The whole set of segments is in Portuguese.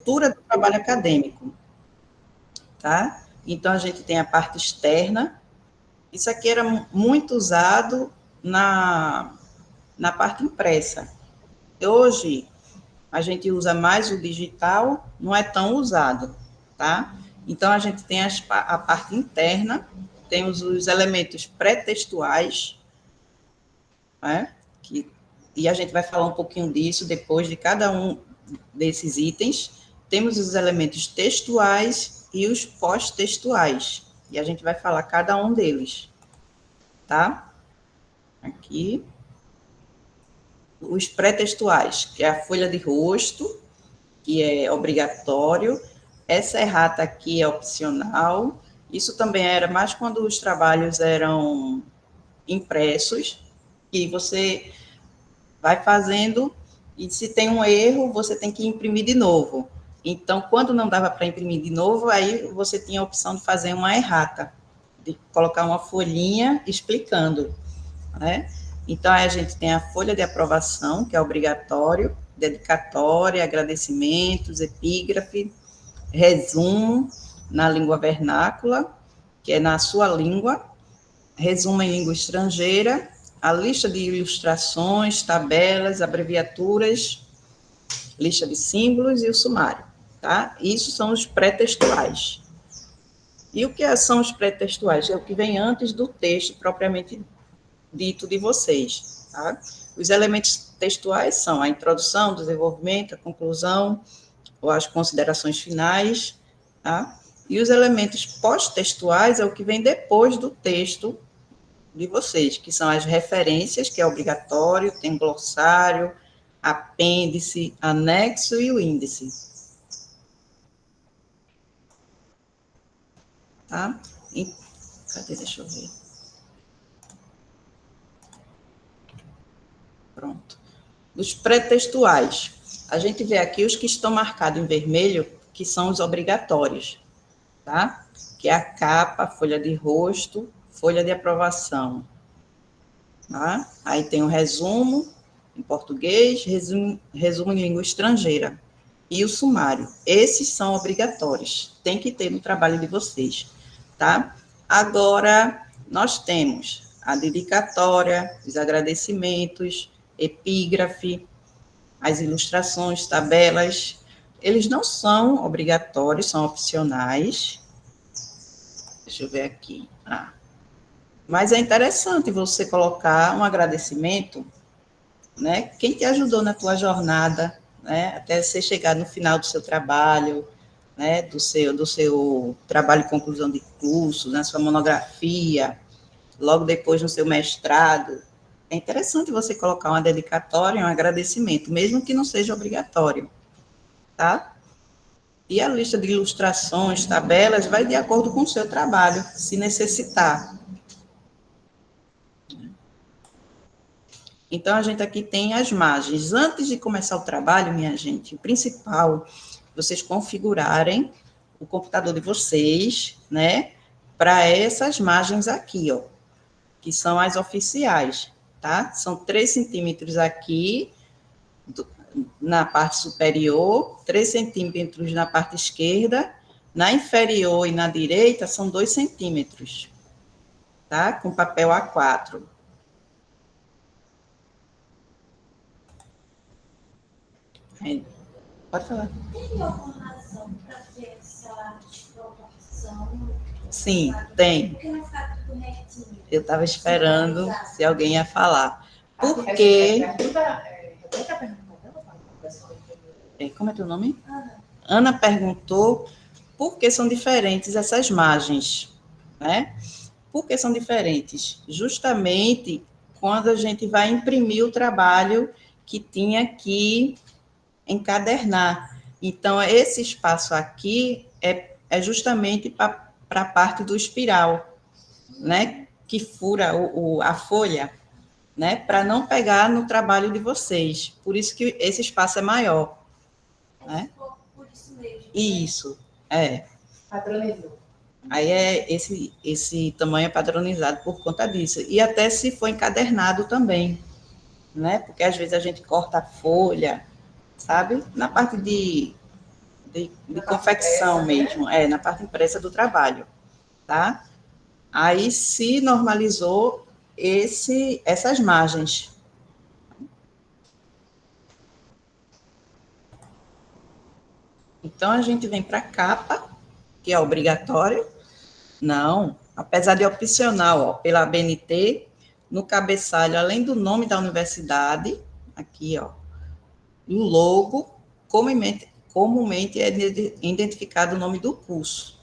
estrutura do trabalho acadêmico, tá? Então, a gente tem a parte externa. Isso aqui era muito usado na parte impressa. Hoje, a gente usa mais o digital, não é tão usado, tá? Então, a gente tem a parte interna, temos os elementos pré-textuais, né? E a gente vai falar um pouquinho disso depois de cada um desses itens. Temos os elementos textuais e os pós-textuais, e a gente vai falar cada um deles, tá? Aqui. Os pré-textuais, que é a folha de rosto, que é obrigatório. Essa errata aqui é opcional. Isso também era mais quando os trabalhos eram impressos, e você vai fazendo, e se tem um erro, você tem que imprimir de novo. Então, quando não dava para imprimir de novo, aí você tinha a opção de fazer uma errata, de colocar uma folhinha explicando, né? Então, aí a gente tem a folha de aprovação, que é obrigatório, dedicatória, agradecimentos, epígrafe, resumo na língua vernácula, que é na sua língua, resumo em língua estrangeira, a lista de ilustrações, tabelas, abreviaturas, lista de símbolos e o sumário, tá? Isso são os pré-textuais. E o que são os pré-textuais? É o que vem antes do texto propriamente dito de vocês, tá? Os elementos textuais são a introdução, o desenvolvimento, a conclusão, ou as considerações finais, tá? E os elementos pós-textuais é o que vem depois do texto de vocês, que são as referências, que é obrigatório, tem glossário, apêndice, anexo e o índice. Tá? E, cadê? Deixa eu ver. Pronto. Os pré-textuais. A gente vê aqui os que estão marcados em vermelho, que são os obrigatórios, tá? Que é a capa, folha de rosto, folha de aprovação. Tá? Aí tem o resumo em português, resumo em língua estrangeira e o sumário. Esses são obrigatórios, tem que ter no trabalho de vocês, tá? Agora, nós temos a dedicatória, os agradecimentos, epígrafe, as ilustrações, tabelas. Eles não são obrigatórios, são opcionais. Deixa eu ver aqui. Mas é interessante você colocar um agradecimento, né? Quem te ajudou na tua jornada, né? Até você chegar no final do seu trabalho, né? Do seu trabalho de conclusão de curso, na sua monografia, logo depois no seu mestrado. É interessante você colocar uma dedicatória, um agradecimento, mesmo que não seja obrigatório, tá? E a lista de ilustrações, tabelas, vai de acordo com o seu trabalho, se necessitar. Então, a gente aqui tem as margens. Antes de começar o trabalho, minha gente, o principal, vocês configurarem o computador de vocês, né, para essas margens aqui, ó, que são as oficiais, tá? São 3 centímetros aqui, na parte superior, 3 centímetros na parte esquerda, na inferior e na direita são 2 centímetros, tá? Com papel A4. Pode falar. Tem alguma razão para ter essa desproporção? Sim, tem. Por que não ficar tudo retinho? Eu estava esperando se alguém ia falar. Porque... Como é teu nome? Ana. Ana perguntou por que são diferentes essas margens, né? Por que são diferentes? Justamente quando a gente vai imprimir o trabalho que tinha que encadernar. Então, esse espaço aqui é justamente para a parte do espiral, né? Que fura a folha, né? Para não pegar no trabalho de vocês. Por isso que esse espaço é maior. Né? Por isso mesmo. Isso, é. Padronizou. Aí esse tamanho é padronizado por conta disso. E até se for encadernado também, né? Porque às vezes a gente corta a folha, sabe? Na parte de de confecção mesmo, na parte impressa do trabalho, tá? Aí se normalizou essas margens. Então, a gente vem para a capa, que é obrigatório. Não, apesar de opcional, ó, pela ABNT, no cabeçalho, além do nome da universidade, aqui, ó, o logo, comumente é identificado o nome do curso.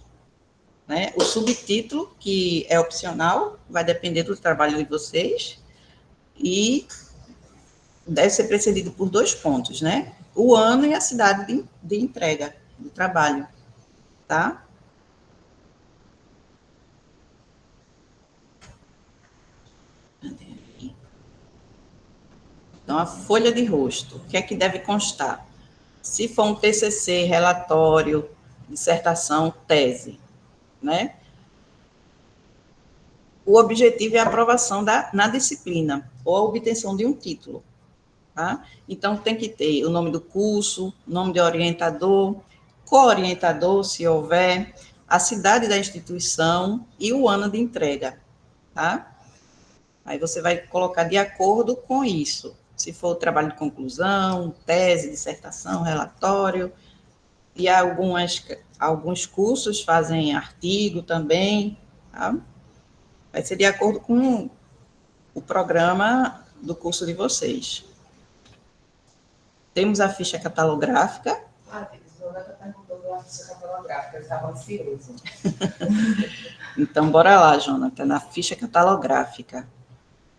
Né? O subtítulo, que é opcional, vai depender do trabalho de vocês, e deve ser precedido por 2 pontos, né? O ano e a cidade de entrega do trabalho, tá? Então, a folha de rosto, o que é que deve constar? Se for um TCC, relatório, dissertação, tese, né? O objetivo é a aprovação na disciplina, ou a obtenção de um título, tá? Então, tem que ter o nome do curso, nome de orientador, co-orientador, se houver, a cidade da instituição e o ano de entrega, tá? Aí você vai colocar de acordo com isso. Se for trabalho de conclusão, tese, dissertação, relatório, e alguns cursos fazem artigo também, tá? Vai ser de acordo com o programa do curso de vocês. Temos a ficha catalográfica. Jonathan perguntou da ficha catalográfica, eu estava ansioso. Então, bora lá, Jonathan, na ficha catalográfica,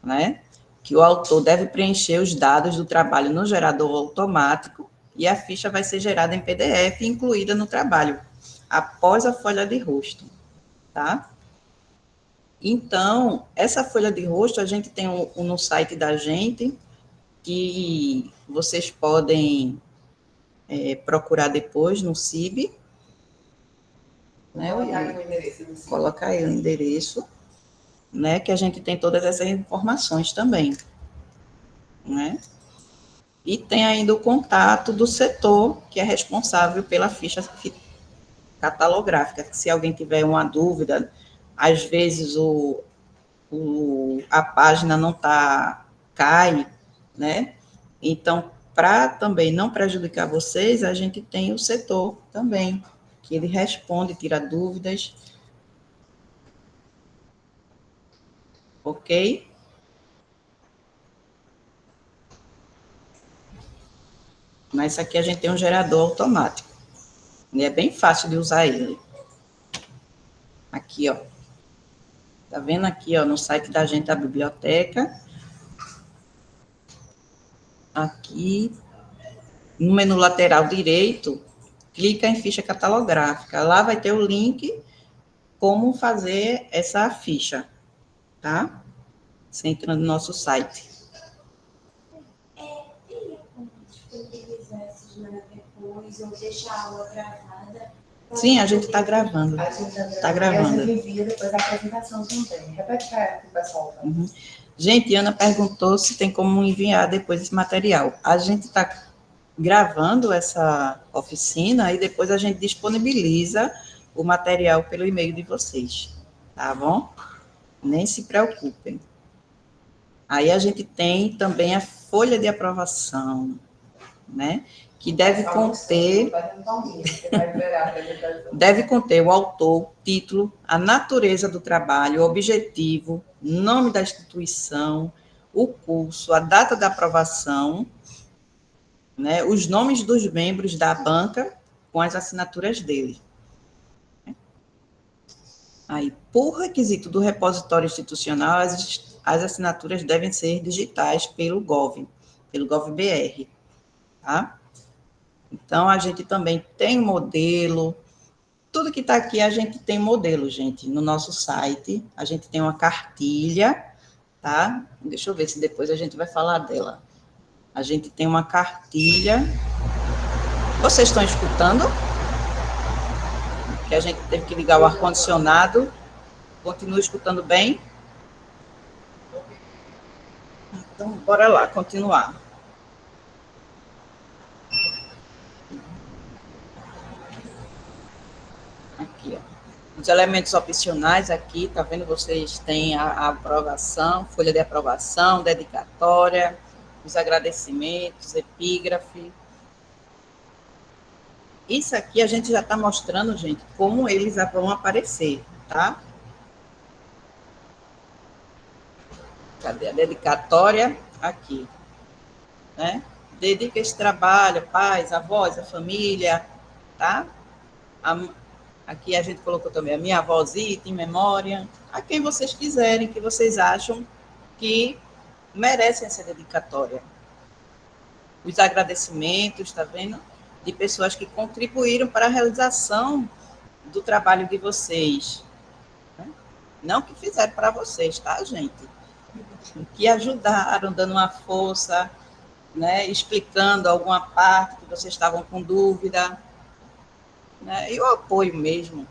né? Que o autor deve preencher os dados do trabalho no gerador automático e a ficha vai ser gerada em PDF e incluída no trabalho, após a folha de rosto, tá? Então, essa folha de rosto a gente tem no site da gente, que vocês podem procurar depois no CIB. Né? Coloca aí o endereço, né? Que a gente tem todas essas informações também, né? E tem ainda o contato do setor que é responsável pela ficha catalográfica. Se alguém tiver uma dúvida, às vezes a página não cai, né? Então, para também não prejudicar vocês, a gente tem o setor também, que ele responde, tira dúvidas. Ok? Mas aqui a gente tem um gerador automático. E é bem fácil de usar ele. Aqui, ó. Tá vendo aqui, ó, no site da gente, a biblioteca. Aqui, no menu lateral direito, clica em ficha catalográfica. Lá vai ter o link como fazer essa ficha, tá? Você entra no nosso site. Teria como disponibilizar esses depois ou deixar a aula gravada? Sim, a gente está gravando. Está gravando. E a gente envia depois a apresentação também. Repete para o pessoal. Tá? Uhum. Gente, Ana perguntou se tem como enviar depois esse material. A gente está gravando essa oficina e depois a gente disponibiliza o material pelo e-mail de vocês, tá bom? Nem se preocupem. Aí a gente tem também a folha de aprovação, né? Que deve conter o autor, o título, a natureza do trabalho, o objetivo, nome da instituição, o curso, a data da aprovação, né, os nomes dos membros da banca com as assinaturas dele. Aí, por requisito do repositório institucional, as assinaturas devem ser digitais pelo GovBR, tá? Então, a gente também tem modelo, tudo que está aqui a gente tem modelo, gente, no nosso site, a gente tem uma cartilha, tá? Deixa eu ver se depois a gente vai falar dela. A gente tem uma cartilha. Vocês estão escutando? Que a gente teve que ligar o ar-condicionado. Continua escutando bem? Então, bora lá, continuar. Os elementos opcionais aqui, tá vendo? Vocês têm a aprovação, folha de aprovação, dedicatória, os agradecimentos, epígrafe. Isso aqui a gente já está mostrando, gente, como eles vão aparecer, tá? Cadê a dedicatória? Aqui, né? Dedica esse trabalho, pais, avós, a família, tá? Aqui a gente colocou também a minha avózita em memória, a quem vocês quiserem, que vocês acham que merecem essa dedicatória. Os agradecimentos, tá vendo? De pessoas que contribuíram para a realização do trabalho de vocês. Né? Não que fizeram para vocês, tá, gente? Que ajudaram, dando uma força, né? Explicando alguma parte que vocês estavam com dúvida. Né? E o apoio mesmo.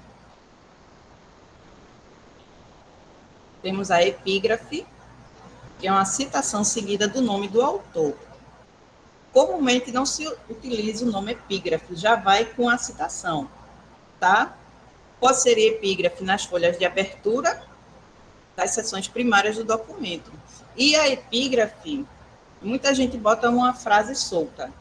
Temos a epígrafe, que é uma citação seguida do nome do autor. Comumente não se utiliza o nome epígrafe, já vai com a citação, tá? Pode ser epígrafe nas folhas de abertura das seções primárias do documento. E a epígrafe, muita gente bota uma frase solta.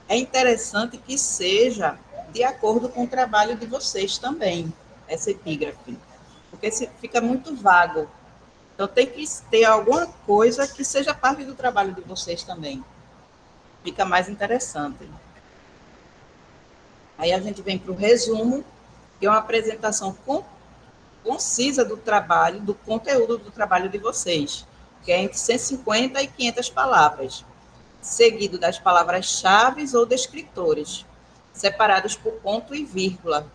É interessante que seja de acordo com o trabalho de vocês também, essa epígrafe, porque fica muito vago. Então, tem que ter alguma coisa que seja parte do trabalho de vocês também. Fica mais interessante. Aí a gente vem para o resumo, que é uma apresentação concisa do trabalho, do conteúdo do trabalho de vocês, que é entre 150 e 500 palavras, seguido das palavras-chave ou descritores, separados por ponto e vírgula.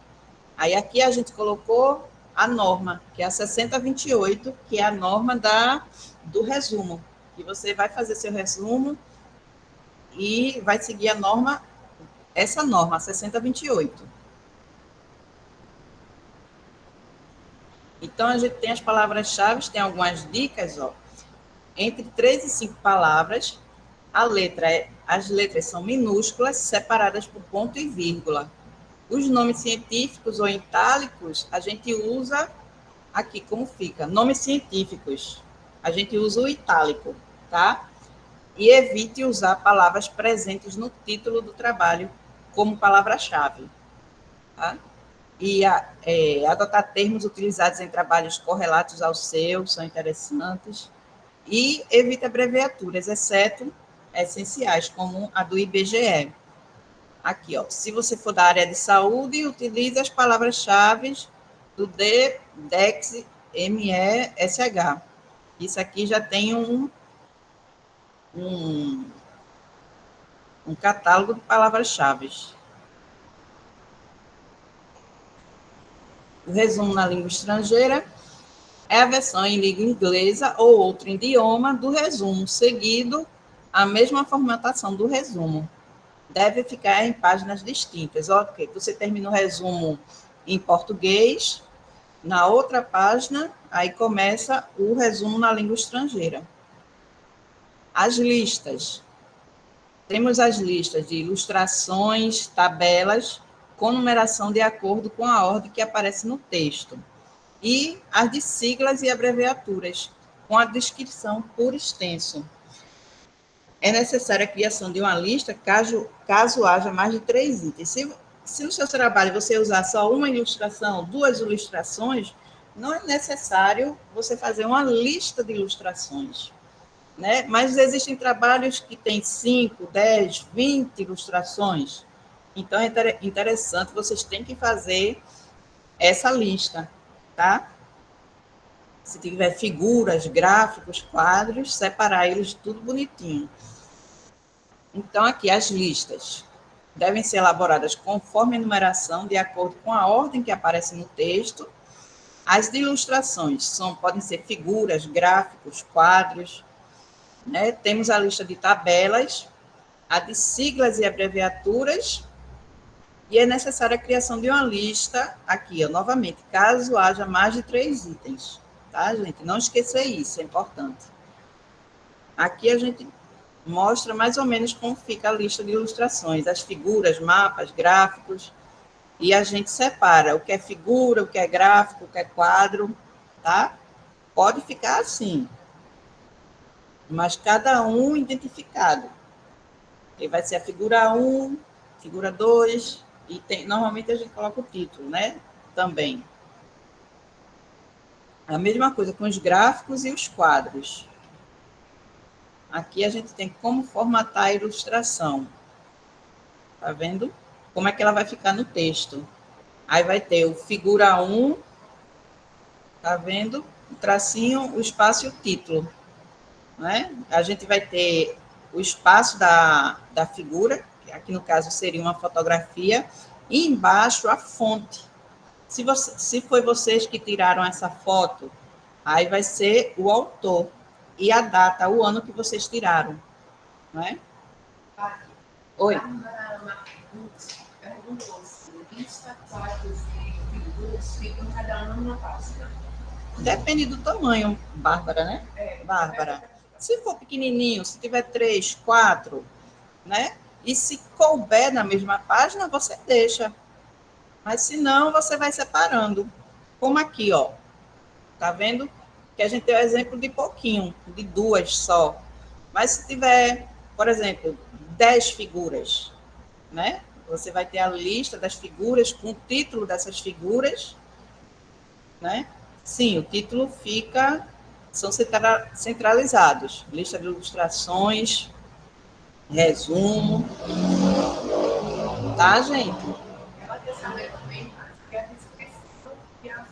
Aí aqui a gente colocou a norma, que é a 6028, que é a norma do resumo, que você vai fazer seu resumo e vai seguir a norma, essa norma, a 6028. Então, a gente tem as palavras-chave, tem algumas dicas, ó. Entre 3 e 5 palavras, as letras são minúsculas, separadas por ponto e vírgula. Os nomes científicos ou itálicos, a gente usa aqui como fica. Nomes científicos, a gente usa o itálico, tá? E evite usar palavras presentes no título do trabalho como palavra-chave, tá? E adotar termos utilizados em trabalhos correlatos ao seu, são interessantes. E evite abreviaturas, exceto essenciais, como a do IBGE. Aqui, ó, se você for da área de saúde, utilize as palavras-chave do DEX, MESH. Isso aqui já tem um catálogo de palavras-chave. O resumo na língua estrangeira é a versão em língua inglesa ou outro idioma do resumo, seguido a mesma formatação do resumo. Deve ficar em páginas distintas. Ok, você termina o resumo em português, na outra página, aí começa o resumo na língua estrangeira. As listas. Temos as listas de ilustrações, tabelas, com numeração de acordo com a ordem que aparece no texto. E as de siglas e abreviaturas, com a descrição por extenso. É necessária a criação de uma lista caso haja mais de 3 itens. Se no seu trabalho você usar só uma ilustração, 2 ilustrações, não é necessário você fazer uma lista de ilustrações, né? Mas existem trabalhos que têm 5, 10, 20 ilustrações. Então, é interessante, vocês têm que fazer essa lista, tá? Se tiver figuras, gráficos, quadros, separar eles tudo bonitinho. Então, aqui as listas devem ser elaboradas conforme a numeração, de acordo com a ordem que aparece no texto. As de ilustrações podem ser figuras, gráficos, quadros, né? Temos a lista de tabelas, a de siglas e abreviaturas, e é necessária a criação de uma lista, aqui, ó, novamente, caso haja mais de 3 itens, tá, gente? Não esquecer isso, é importante. Aqui a gente mostra mais ou menos como fica a lista de ilustrações, as figuras, mapas, gráficos. E a gente separa o que é figura, o que é gráfico, o que é quadro, tá? Pode ficar assim, mas cada um identificado. E vai ser a figura 1, figura 2, e normalmente a gente coloca o título, né? Também. A mesma coisa com os gráficos e os quadros. Aqui a gente tem como formatar a ilustração. Tá vendo? Como é que ela vai ficar no texto. Aí vai ter o figura 1, tá vendo? O tracinho, o espaço e o título. Né? A gente vai ter o espaço da figura, que aqui no caso seria uma fotografia, e embaixo a fonte. Se foi vocês que tiraram essa foto, aí vai ser o autor e a data, o ano que vocês tiraram. Né? Oi. Perguntou se 20 fotos e figuras ficam cada uma numa página. Depende do tamanho, Bárbara, né? Bárbara. Se for pequenininho, se tiver 3, 4, né? E se couber na mesma página, você deixa. Mas se não, você vai separando. Como aqui, ó. Tá vendo? Que a gente tem o exemplo de pouquinho, de 2 só. Mas se tiver, por exemplo, 10 figuras, né? Você vai ter a lista das figuras com o título dessas figuras, né? Sim, o título fica, são centralizados. Lista de ilustrações, resumo, tá, gente? Ela quer saber também que a descrição que a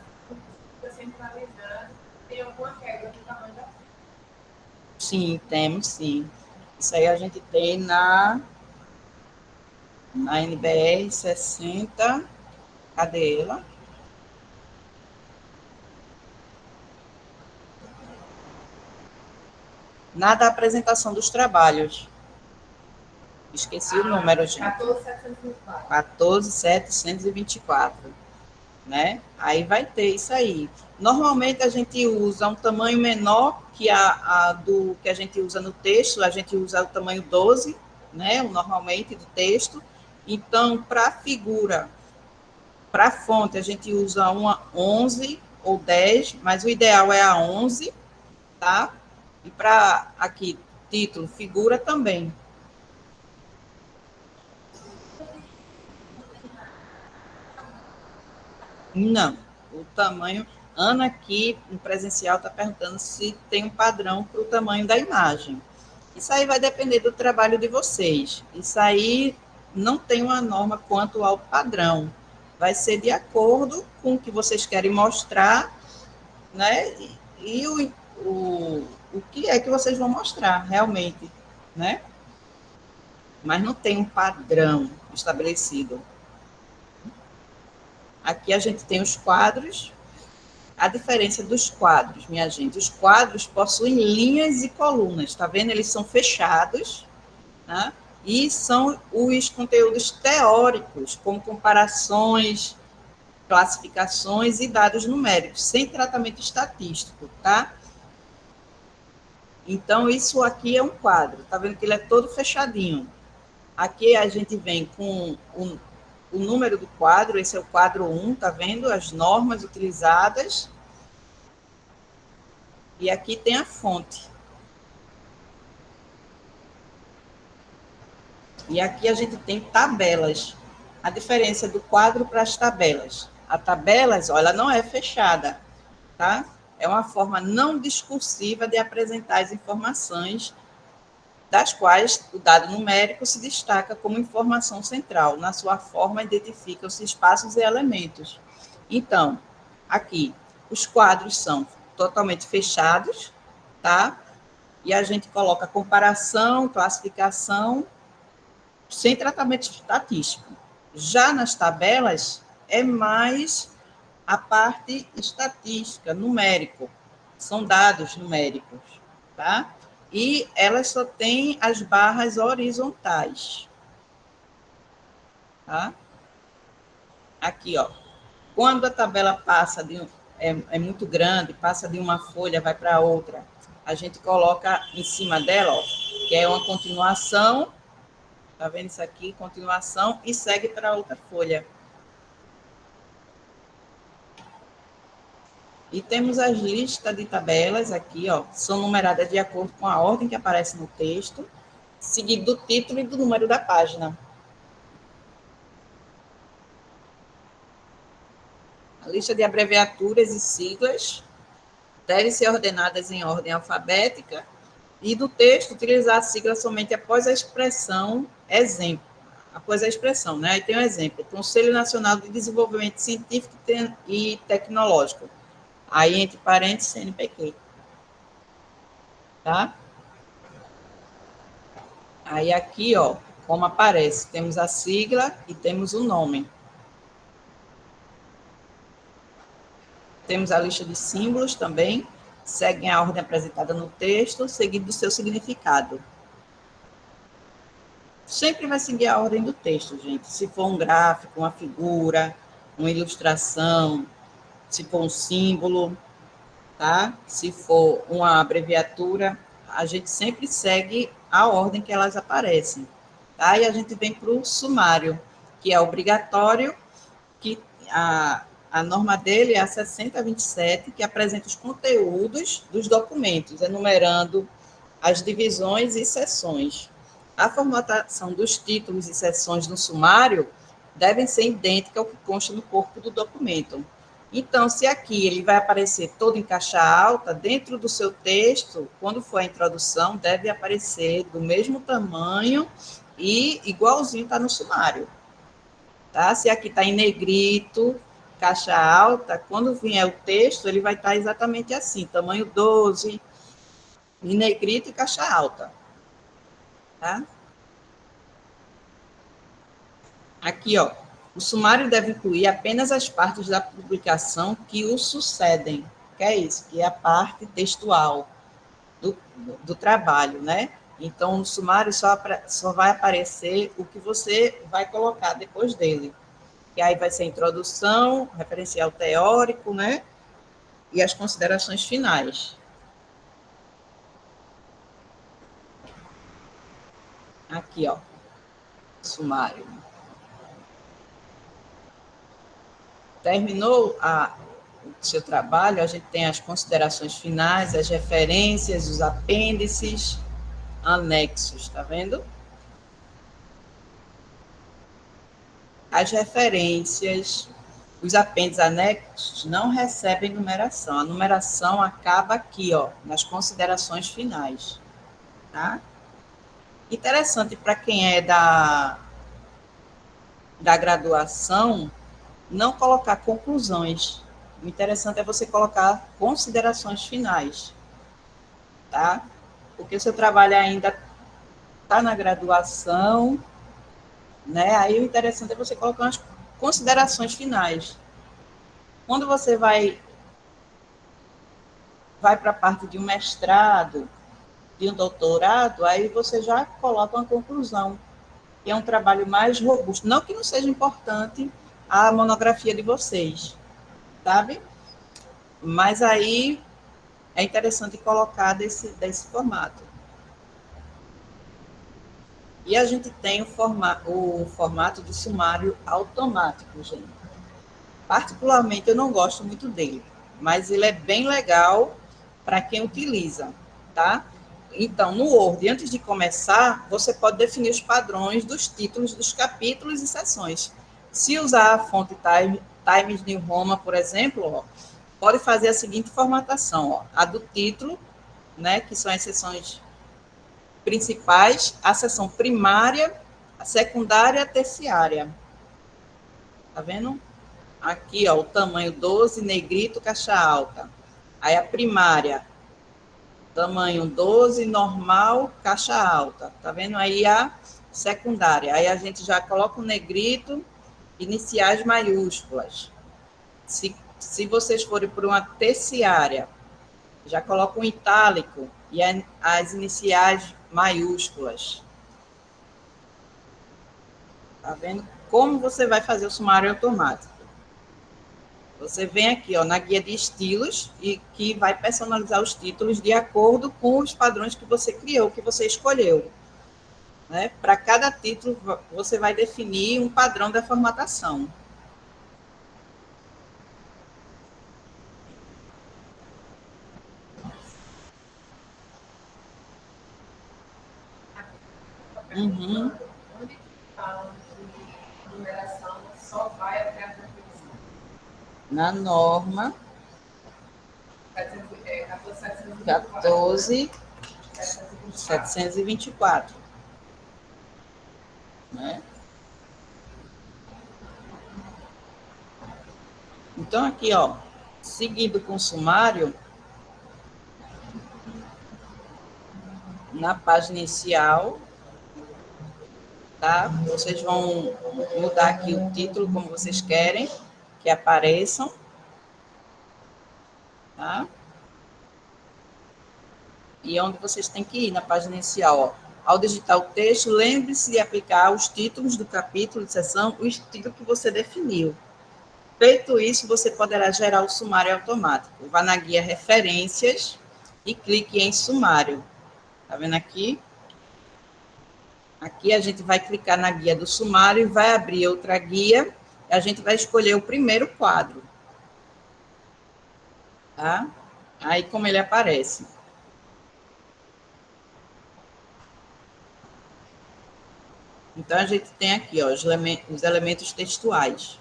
fica centralizada tem alguma regra do tamanho da ficha. Sim, temos, sim. Isso aí a gente tem na NBR 60. Cadê ela? Na da apresentação dos trabalhos. Esqueci o número, gente. 14.724. 14.724, né? Aí vai ter isso aí. Normalmente a gente usa um tamanho menor que a do que a gente usa no texto, a gente usa o tamanho 12, né? Normalmente do texto. Então, para a figura, para a fonte, a gente usa uma 11 ou 10, mas o ideal é a 11, tá? E para aqui, título, figura também. Não, o tamanho. Ana aqui, no presencial, está perguntando se tem um padrão para o tamanho da imagem. Isso aí vai depender do trabalho de vocês. Isso aí não tem uma norma quanto ao padrão. Vai ser de acordo com o que vocês querem mostrar, né? E o que é que vocês vão mostrar realmente, né? Mas não tem um padrão estabelecido. Aqui a gente tem os quadros. A diferença dos quadros, minha gente, os quadros possuem linhas e colunas, tá vendo? Eles são fechados, tá? E são os conteúdos teóricos, como comparações, classificações e dados numéricos, sem tratamento estatístico, tá? Então, isso aqui é um quadro, tá vendo que ele é todo fechadinho. Aqui a gente vem com o número do quadro, esse é o quadro 1, tá vendo? As normas utilizadas. E aqui tem a fonte. E aqui a gente tem tabelas. A diferença do quadro para as tabelas. A tabelas, olha, ela não é fechada, tá? É uma forma não discursiva de apresentar as informações, das quais o dado numérico se destaca como informação central. Na sua forma, identificam-se espaços e elementos. Então, aqui, os quadros são totalmente fechados, tá? E a gente coloca comparação, classificação, sem tratamento estatístico. Já nas tabelas, é mais a parte estatística, numérico. São dados numéricos, tá? E elas só têm as barras horizontais. Tá? Aqui, ó. Quando a tabela passa é muito grande, passa de uma folha, vai para outra, a gente coloca em cima dela, ó, que é uma continuação. Tá vendo isso aqui? Continuação e segue para outra folha. E temos as listas de tabelas aqui, ó, são numeradas de acordo com a ordem que aparece no texto, seguido do título e do número da página. A lista de abreviaturas e siglas devem ser ordenadas em ordem alfabética e do texto utilizar a sigla somente após a expressão exemplo. Após a expressão, né? Aí tem um exemplo: Conselho Nacional de Desenvolvimento Científico e Tecnológico. Aí, entre parênteses, CNPq. Tá? Aí, aqui, ó, como aparece, temos a sigla e temos o nome. Temos a lista de símbolos também, seguem a ordem apresentada no texto, seguido do seu significado. Sempre vai seguir a ordem do texto, gente. Se for um gráfico, uma figura, uma ilustração, se for um símbolo, tá? Se for uma abreviatura, a gente sempre segue a ordem que elas aparecem, tá? E a gente vem para o sumário, que é obrigatório, que a norma dele é a 6027, que apresenta os conteúdos dos documentos, enumerando as divisões e seções. A formatação dos títulos e seções no sumário devem ser idênticas ao que consta no corpo do documento. Então, se aqui ele vai aparecer todo em caixa alta, dentro do seu texto, quando for a introdução, deve aparecer do mesmo tamanho e igualzinho está no sumário. Tá? Se aqui está em negrito, caixa alta, quando vier o texto, ele vai estar exatamente assim, tamanho 12, em negrito e caixa alta. Tá? Aqui, ó, o sumário deve incluir apenas as partes da publicação que o sucedem, que é isso, que é a parte textual do trabalho, né? Então, no sumário só vai aparecer o que você vai colocar depois dele. E aí vai ser a introdução, referencial teórico, né? E as considerações finais. Aqui, ó, sumário. Terminou o seu trabalho, a gente tem as considerações finais, as referências, os apêndices, anexos, tá vendo? As referências, os apêndices anexos não recebem numeração. A numeração acaba aqui, ó, nas considerações finais, tá? Interessante para quem é da graduação, não colocar conclusões. O interessante é você colocar considerações finais, tá? Porque o seu trabalho ainda está na graduação, né? Aí o interessante é você colocar umas considerações finais. Quando você vai para a parte de um mestrado, de um doutorado, aí você já coloca uma conclusão, que é um trabalho mais robusto. Não que não seja importante a monografia de vocês, sabe? Mas aí é interessante colocar desse formato. E a gente tem o formato de sumário automático, gente. Particularmente, eu não gosto muito dele, mas ele é bem legal para quem utiliza, tá? Então, no Word, antes de começar, você pode definir os padrões dos títulos dos capítulos e seções. Se usar a fonte Times New Roman, por exemplo, ó, pode fazer a seguinte formatação, ó, a do título, né, que são as seções principais, a seção primária, a secundária e a terciária. Tá vendo? Aqui, ó, o tamanho 12, negrito, caixa alta. Aí a primária, tamanho 12, normal, caixa alta. Tá vendo? Aí a secundária. Aí a gente já coloca o negrito, iniciais maiúsculas. Se vocês forem por uma terciária, já coloca um itálico e as iniciais maiúsculas. Tá vendo? Como você vai fazer o sumário automático? Você vem aqui, ó, na guia de estilos e que vai personalizar os títulos de acordo com os padrões que você criou, que você escolheu. Né? Para cada título, você vai definir um padrão da formatação. Uhum. Onde que fala de numeração só vai até a contribuição? Na norma 14.724, né? Então, aqui, ó, seguindo com o sumário, na página inicial, tá? Vocês vão mudar aqui o título como vocês querem que apareçam, tá? E onde vocês têm que ir na página inicial, ó. Ao digitar o texto, lembre-se de aplicar os títulos do capítulo de seção, o estilo que você definiu. Feito isso, você poderá gerar o sumário automático. Vá na guia Referências e clique em Sumário. Tá vendo aqui? Aqui a gente vai clicar na guia do sumário e vai abrir outra guia. E a gente vai escolher o primeiro quadro. Tá? Aí, como ele aparece. Então, a gente tem aqui, ó, os elementos textuais.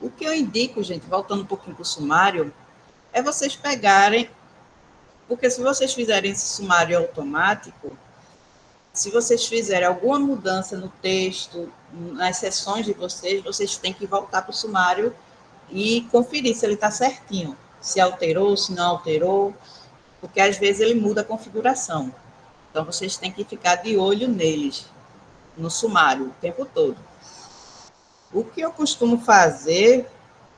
O que eu indico, gente, voltando um pouquinho para o sumário, é vocês pegarem, porque se vocês fizerem esse sumário automático, se vocês fizerem alguma mudança no texto, nas seções de vocês, vocês têm que voltar para o sumário e conferir se ele está certinho, se alterou, se não alterou, porque às vezes ele muda a configuração. Então, vocês têm que ficar de olho neles, no sumário, o tempo todo. O que eu costumo fazer,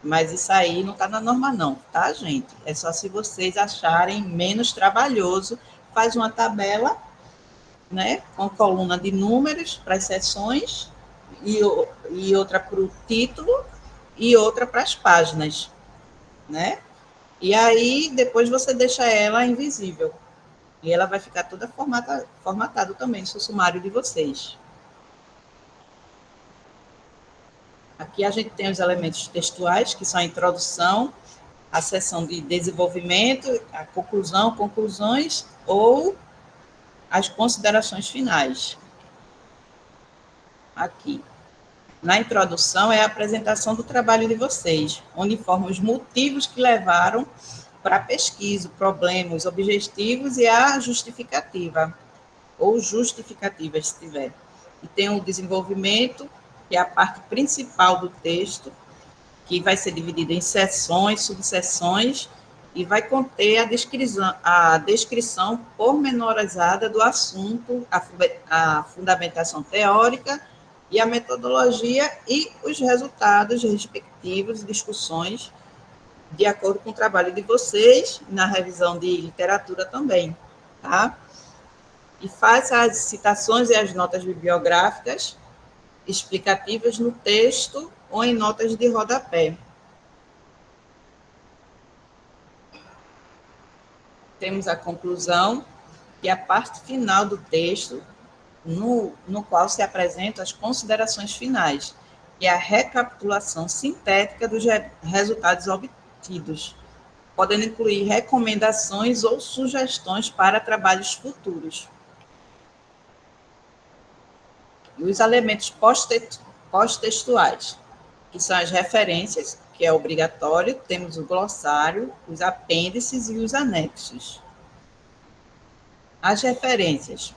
mas isso aí não está na norma não, tá, gente? É só se vocês acharem menos trabalhoso, faz uma tabela, né, com coluna de números para as seções e outra para o título e outra para as páginas, né? E aí depois você deixa ela invisível e ela vai ficar toda formatada também, no sumário de vocês. Aqui a gente tem os elementos textuais, que são a introdução, a seção de desenvolvimento, a conclusão, conclusões ou as considerações finais. Aqui. Na introdução é a apresentação do trabalho de vocês, onde informa os motivos que levaram para a pesquisa, problemas, objetivos e a justificativa, ou justificativas, se tiver. E tem o desenvolvimento, que é a parte principal do texto, que vai ser dividido em seções, subseções, e vai conter a descrição pormenorizada do assunto, a fundamentação teórica e a metodologia e os resultados respectivos, discussões, de acordo com o trabalho de vocês, na revisão de literatura também, tá? E faz as citações e as notas bibliográficas explicativas no texto ou em notas de rodapé. Temos a conclusão, que é a parte final do texto, no qual se apresentam as considerações finais, e a recapitulação sintética dos resultados obtidos, podendo incluir recomendações ou sugestões para trabalhos futuros. E os elementos pós-textuais, que são as referências, que é obrigatório, temos o glossário, os apêndices e os anexos. As referências.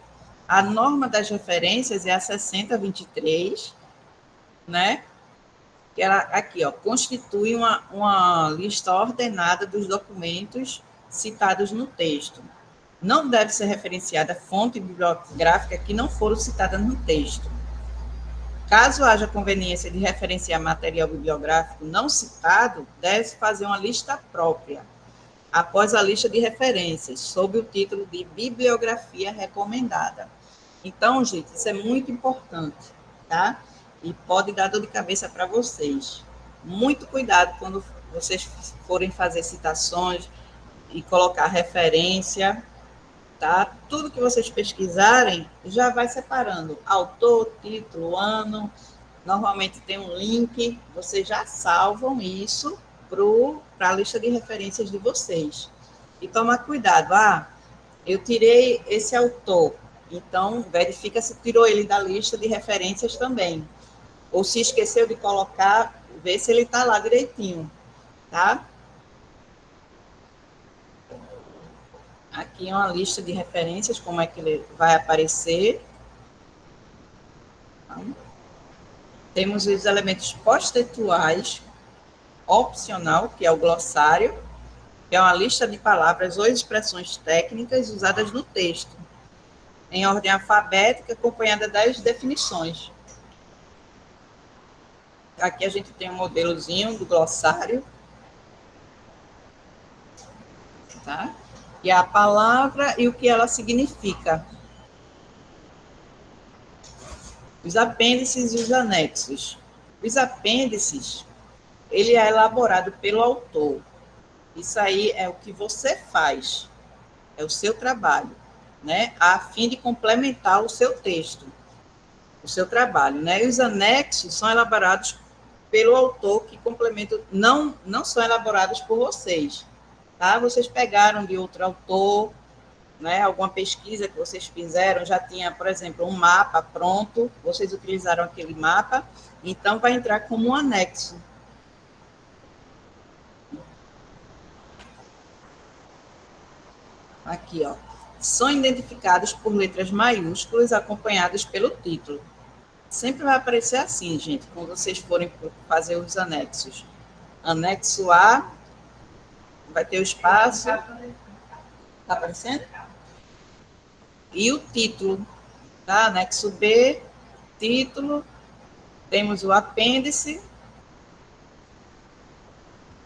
A norma das referências é a 6023, né? Que ela, aqui, ó, constitui uma lista ordenada dos documentos citados no texto. Não deve ser referenciada fonte bibliográfica que não foram citadas no texto. Caso haja conveniência de referenciar material bibliográfico não citado, deve-se fazer uma lista própria, após a lista de referências, sob o título de bibliografia recomendada. Então, gente, isso é muito importante, tá? E pode dar dor de cabeça para vocês. Muito cuidado quando vocês forem fazer citações e colocar referência, tá? Tudo que vocês pesquisarem, já vai separando autor, título, ano. Normalmente tem um link, vocês já salvam isso para a lista de referências de vocês. E tomar cuidado. Eu tirei esse autor, Então, verifica se tirou ele da lista de referências também. Ou se esqueceu de colocar, vê se ele está lá direitinho, tá? Aqui é uma lista de referências, como é que ele vai aparecer. Temos os elementos pós-textuais, opcional, que é o glossário, que é uma lista de palavras ou expressões técnicas usadas no texto, em ordem alfabética, acompanhada das definições. Aqui a gente tem um modelozinho do glossário, tá? E a palavra e o que ela significa. Os apêndices e os anexos. Os apêndices, ele é elaborado pelo autor. Isso aí é o que você faz, é o seu trabalho, né? A fim de complementar o seu texto, o seu trabalho, né? E os anexos são elaborados pelo autor que complementam, não são elaborados por vocês, tá? Vocês pegaram de outro autor, né? Alguma pesquisa que vocês fizeram, já tinha, por exemplo, um mapa pronto, vocês utilizaram aquele mapa, então vai entrar como um anexo. Aqui, ó. São identificados por letras maiúsculas acompanhadas pelo título. Sempre vai aparecer assim, gente, quando vocês forem fazer os anexos. Anexo A, vai ter o espaço. Tá aparecendo? E o título, tá? Anexo B, título. Temos o apêndice.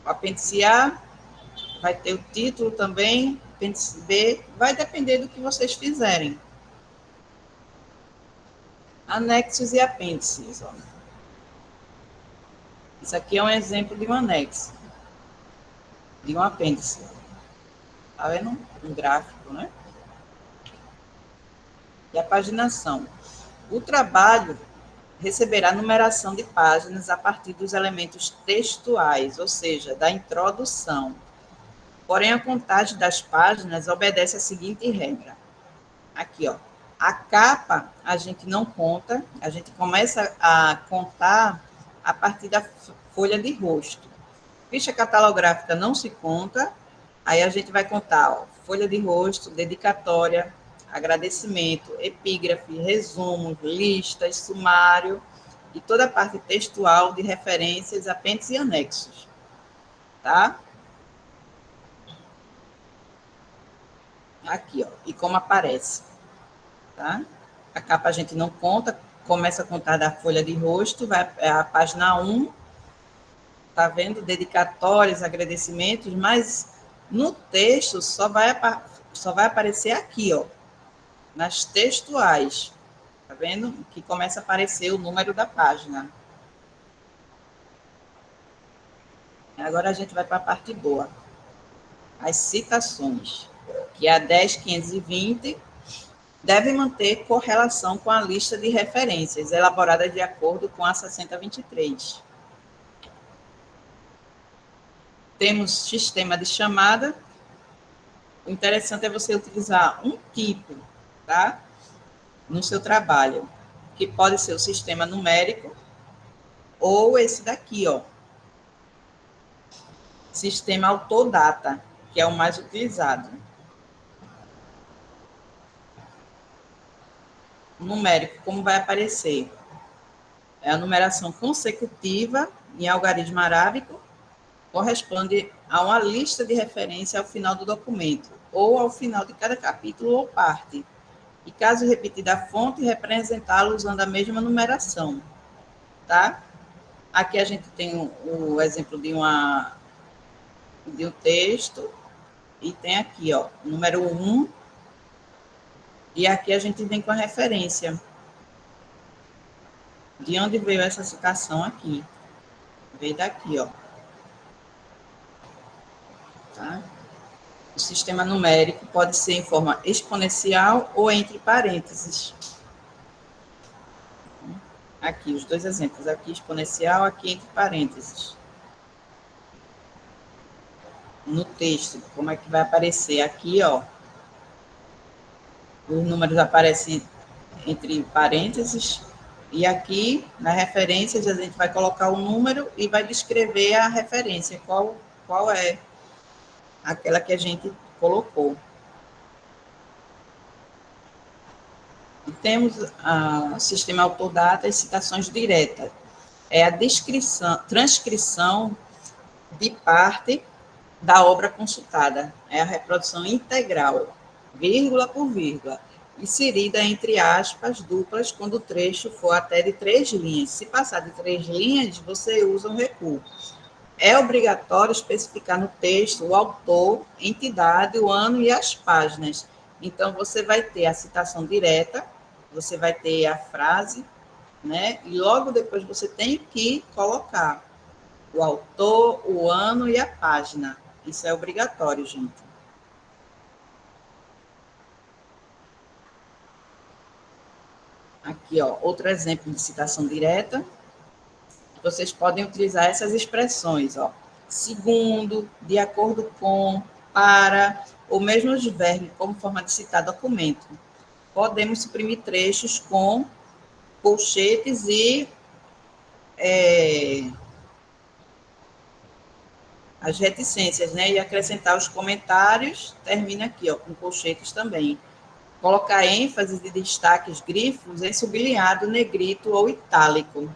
O apêndice A, vai ter o título também. Apêndice B, vai depender do que vocês fizerem. Anexos e apêndices, ó. Isso aqui é um exemplo de um anexo, de um apêndice. Tá vendo? Um gráfico, né? E a paginação. O trabalho receberá numeração de páginas a partir dos elementos textuais, ou seja, da introdução. Porém, a contagem das páginas obedece à seguinte regra. Aqui, ó. A capa a gente não conta, a gente começa a contar a partir da folha de rosto. Ficha catalográfica não se conta, aí a gente vai contar, ó, folha de rosto, dedicatória, agradecimento, epígrafe, resumos, listas, sumário e toda a parte textual de referências, apêndices e anexos, tá? Aqui, ó, e como aparece, tá? A capa a gente não conta, começa a contar da folha de rosto, vai a página 1, tá vendo? Dedicatórios, agradecimentos, mas no texto só vai aparecer aqui, ó, nas textuais, tá vendo? Que começa a aparecer o número da página. Agora a gente vai para a parte boa. As citações, que é a 10.520, devem manter correlação com a lista de referências, elaborada de acordo com a 6023. Temos sistema de chamada. O interessante é você utilizar um tipo, tá? No seu trabalho, que pode ser o sistema numérico ou esse daqui, ó. Sistema autodata, que é o mais utilizado. Numérico, como vai aparecer? É a numeração consecutiva em algarismo arábico, corresponde a uma lista de referência ao final do documento, ou ao final de cada capítulo ou parte. E caso repetida a fonte, representá-lo usando a mesma numeração, tá? Aqui a gente tem o exemplo de um texto, e tem aqui, ó, número 1, e aqui a gente vem com a referência. De onde veio essa citação aqui? Veio daqui, ó. Tá? O sistema numérico pode ser em forma exponencial ou entre parênteses. Aqui, os dois exemplos. Aqui exponencial, aqui entre parênteses. No texto, como é que vai aparecer? Aqui, ó. os números aparecem entre parênteses, e aqui, na referências, a gente vai colocar o número e vai descrever a referência, qual é aquela que a gente colocou. E temos o sistema Autodata e citações diretas. É a transcrição de parte da obra consultada. É a reprodução integral, vírgula por vírgula, inserida entre aspas duplas quando o trecho for até de 3 linhas. Se passar de 3 linhas, você usa um recuo. É obrigatório especificar no texto o autor, entidade, o ano e as páginas. Então, você vai ter a citação direta, você vai ter a frase, né? E logo depois você tem que colocar o autor, o ano e a página. Isso é obrigatório, gente. Aqui, ó, outro exemplo de citação direta. Vocês podem utilizar essas expressões, ó. Segundo, de acordo com, para, ou mesmo os verbos como forma de citar documento. Podemos suprimir trechos com colchetes e as reticências, né? E acrescentar os comentários, termina aqui, ó, com colchetes também. Colocar ênfase de destaques grifos em sublinhado, negrito ou itálico.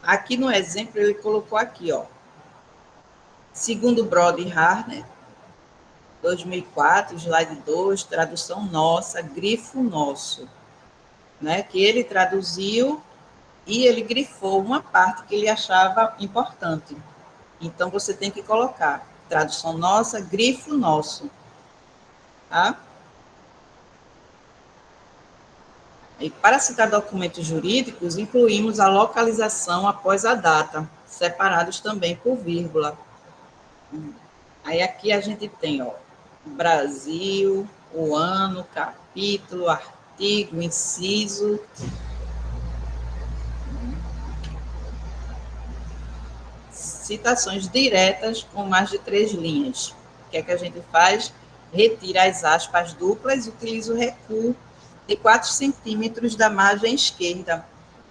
Aqui no exemplo, ele colocou aqui, ó. Segundo Brody Harner, 2004, slide 2, tradução nossa, grifo nosso, né? Que ele traduziu e ele grifou uma parte que ele achava importante. Então, você tem que colocar tradução nossa, grifo nosso, tá? E para citar documentos jurídicos, incluímos a localização após a data, separados também por vírgula. Aí aqui a gente tem, ó, Brasil, o ano, capítulo, artigo, inciso. Citações diretas com mais de 3 linhas. O que é que a gente faz? Retira as aspas duplas e utiliza o recuo de 4 centímetros da margem esquerda,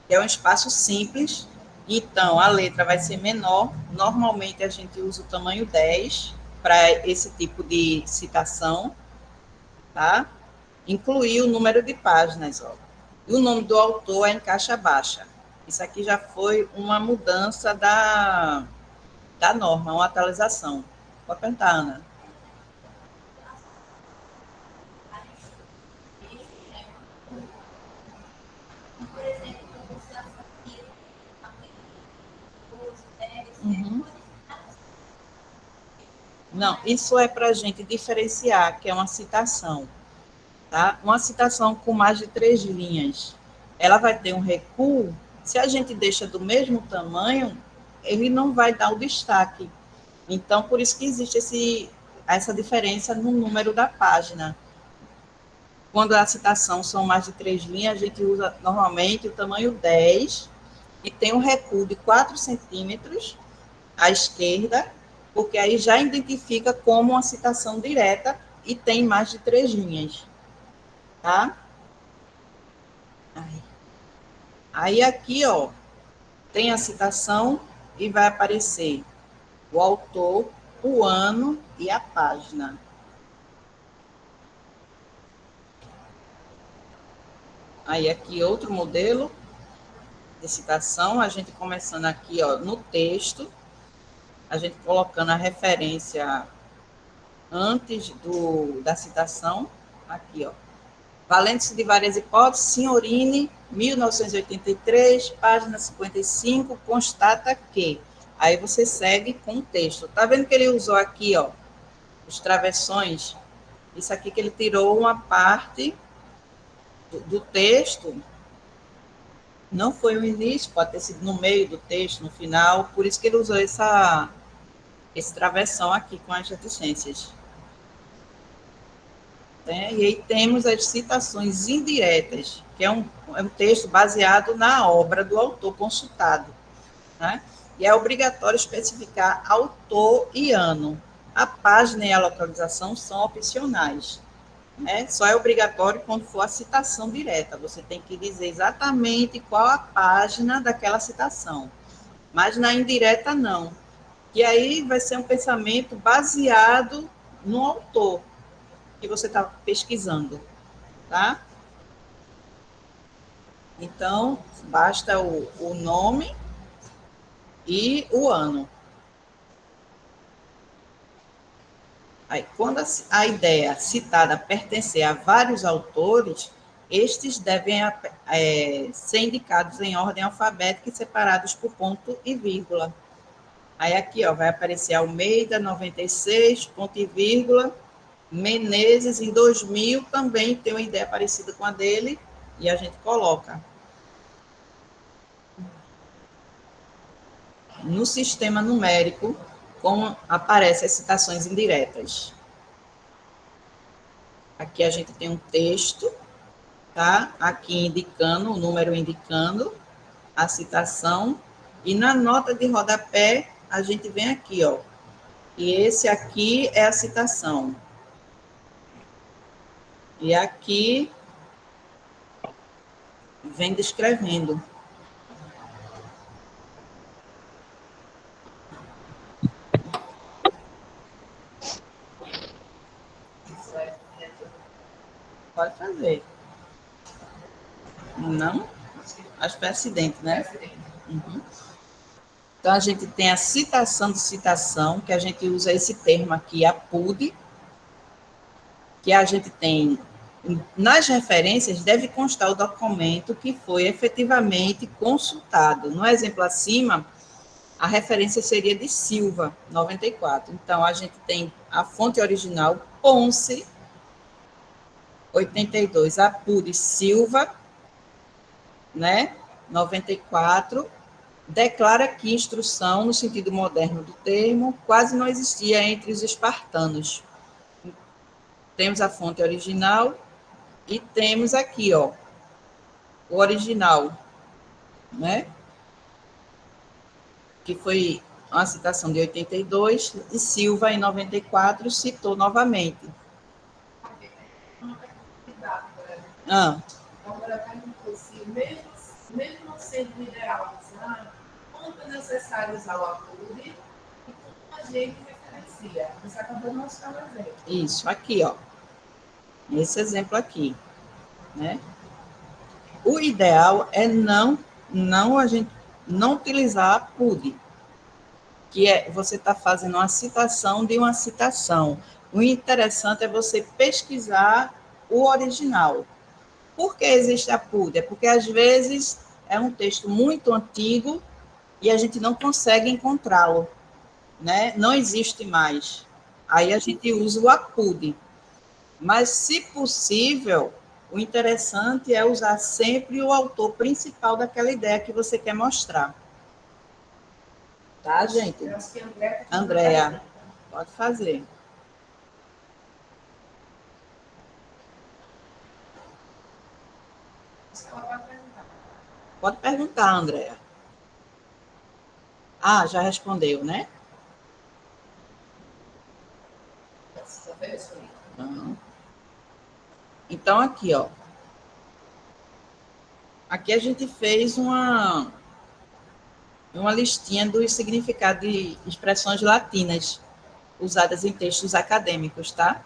que é um espaço simples. Então, a letra vai ser menor. Normalmente, a gente usa o tamanho 10 para esse tipo de citação, tá? Incluir o número de páginas, ó. E o nome do autor é em caixa baixa. Isso aqui já foi uma mudança da norma, uma atualização. Pode perguntar, Ana. Uhum. Não, isso é para a gente diferenciar, que é uma citação. Tá? Uma citação com mais de 3 linhas, ela vai ter um recuo. Se a gente deixa do mesmo tamanho, ele não vai dar o destaque. Então, por isso que existe essa diferença no número da página. Quando a citação são mais de 3 linhas, a gente usa normalmente o tamanho 10 e tem um recuo de 4 centímetros à esquerda, porque aí já identifica como uma citação direta e tem mais de 3 linhas. Tá? Aí aqui, ó, tem a citação e vai aparecer o autor, o ano e a página. Aí aqui outro modelo de citação, a gente começando aqui, ó, no texto, a gente colocando a referência antes da citação, aqui, ó. Valendo-se de várias hipóteses, Signorini, 1983, página 55, constata que. Aí você segue com o texto. Tá vendo que ele usou aqui, ó, os travessões? Isso aqui que ele tirou uma parte do texto. Não foi o início, pode ter sido no meio do texto, no final. Por isso que ele usou esse travessão aqui com as reticências. Né? E aí temos as citações indiretas, que é um texto baseado na obra do autor consultado. Né? E é obrigatório especificar autor e ano. A página e a localização são opcionais. né? Só é obrigatório quando for a citação direta. Você tem que dizer exatamente qual a página daquela citação. Mas na indireta, não. E aí vai ser um pensamento baseado no autor que você está pesquisando, tá? Então, basta o nome e o ano. Aí, quando a ideia citada pertencer a vários autores, estes devem ser indicados em ordem alfabética e separados por ponto e vírgula. Aí aqui, ó, vai aparecer Almeida, 96, ponto e vírgula, Menezes, em 2000, também tem uma ideia parecida com a dele, e a gente coloca. No sistema numérico, como aparecem as citações indiretas. Aqui a gente tem um texto, tá? Aqui indicando, o número indicando a citação, e na nota de rodapé, a gente vem aqui, ó, e esse aqui é a citação. E aqui vem descrevendo. Pode fazer. Não? Acho que é acidente, né? Uhum. Então, a gente tem a citação de citação, que a gente usa esse termo aqui, a PUD, que a gente tem, nas referências, deve constar o documento que foi efetivamente consultado. No exemplo acima, a referência seria de Silva, 94. Então, a gente tem a fonte original, Ponce, 82, a PUD Silva, né, 94, declara que instrução, no sentido moderno do termo, quase não existia entre os espartanos. Temos a fonte original e temos aqui, ó, o original, né? Que foi uma citação de 82, e Silva, em 94, citou novamente. Ah. Agora, perguntou se, mesmo sendo ideal usar, quanto é necessário usar o APUD e como a gente referencia. Você acabou de mostrar um exemplo. Isso, aqui, ó. Esse exemplo aqui, né? O ideal é a gente não utilizar a PUD, que é você está fazendo uma citação de uma citação. O interessante é você pesquisar o original. Por que existe a PUD? É porque, às vezes, é um texto muito antigo e a gente não consegue encontrá-lo, né? Não existe mais. Aí a gente usa o APUD. Mas, se possível, o interessante é usar sempre o autor principal daquela ideia que você quer mostrar. Tá, gente? Eu acho que Andréa, pode fazer. Pode perguntar, Andréa. Ah, já respondeu, né? Então, aqui, ó. Aqui a gente fez uma listinha dos significados de expressões latinas usadas em textos acadêmicos, tá?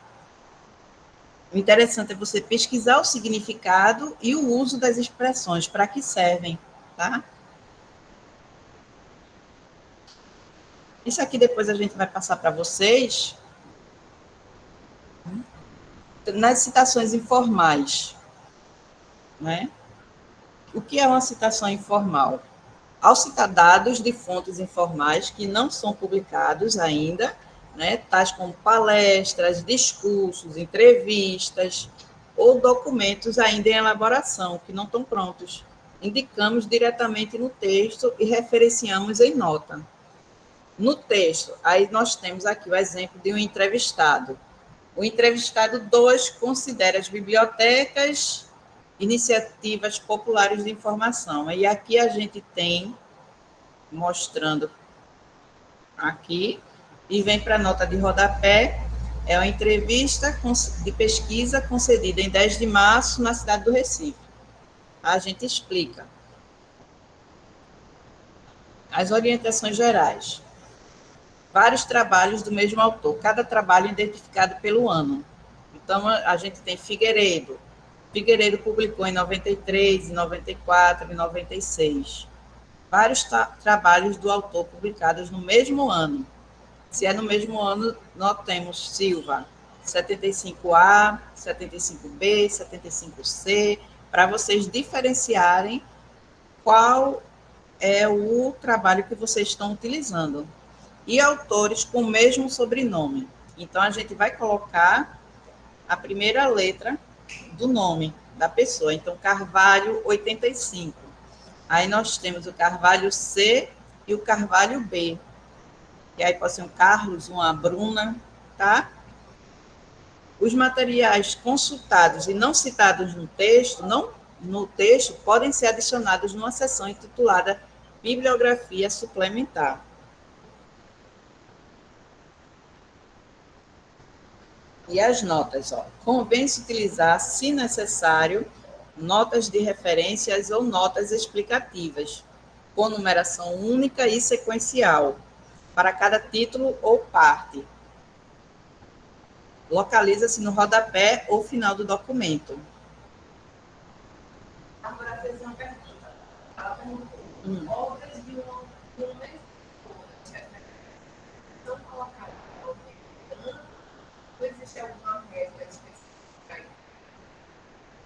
O interessante é você pesquisar o significado e o uso das expressões, para que servem, tá? Isso aqui depois a gente vai passar para vocês. Nas citações informais, né? O que é uma citação informal? Ao citar dados de fontes informais que não são publicados ainda, né, tais como palestras, discursos, entrevistas ou documentos ainda em elaboração, que não estão prontos, indicamos diretamente no texto e referenciamos em nota. No texto, aí nós temos aqui o exemplo de um entrevistado. O entrevistado 2 considera as bibliotecas iniciativas populares de informação. E aqui a gente tem, mostrando aqui, e vem para a nota de rodapé, É uma entrevista de pesquisa concedida em 10 de março na cidade do Recife. A gente explica as orientações gerais. Vários trabalhos do mesmo autor, cada trabalho identificado pelo ano. Então, a gente tem Figueiredo. Figueiredo publicou em 93, em 94, em 96. Vários trabalhos do autor publicados no mesmo ano. Se é no mesmo ano, nós temos Silva, 75A, 75B, 75C, para vocês diferenciarem qual é o trabalho que vocês estão utilizando. E autores com o mesmo sobrenome. Então, a gente vai colocar a primeira letra do nome da pessoa. Então, Carvalho, 85. Aí nós temos o Carvalho C e o Carvalho B. E aí pode ser um Carlos, uma Bruna, tá? Os materiais consultados e não citados no texto, podem ser adicionados numa seção intitulada Bibliografia Suplementar. E as notas, ó. Convém-se utilizar, se necessário, notas de referências ou notas explicativas, com numeração única e sequencial, para cada título ou parte. Localiza-se no rodapé ou final do documento. Agora, fez uma pergunta. Ela perguntou, obras de um mesmo não colocar ou existe alguma regra específica aí?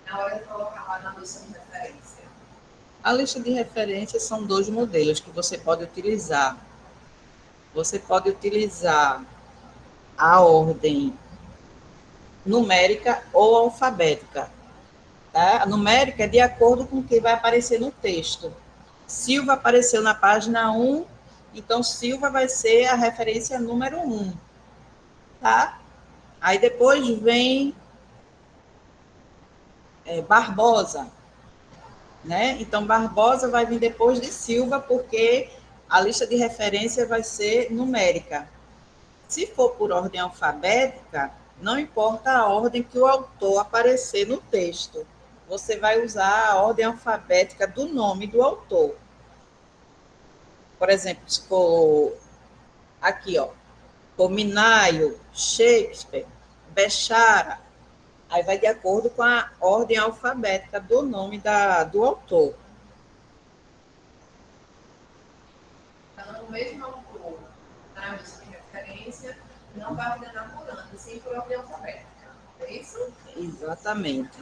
Na hora de colocar lá na lista de referência? A lista de referências são 2 modelos que você pode utilizar. Você pode utilizar a ordem numérica ou alfabética. Tá? A numérica é de acordo com o que vai aparecer no texto. Silva apareceu na página 1, então Silva vai ser a referência número 1. Tá? Aí depois vem Barbosa. Né? Então, Barbosa vai vir depois de Silva, porque a lista de referência vai ser numérica. Se for por ordem alfabética, não importa a ordem que o autor aparecer no texto. Você vai usar a ordem alfabética do nome do autor. Por exemplo, se for aqui, ó, for Minayo, Shakespeare, Bechara, aí vai de acordo com a ordem alfabética do nome do autor. Então, o mesmo autor, na lista de referência, não vai ordenar por ano, sim por ordem alfabética. É isso? Exatamente.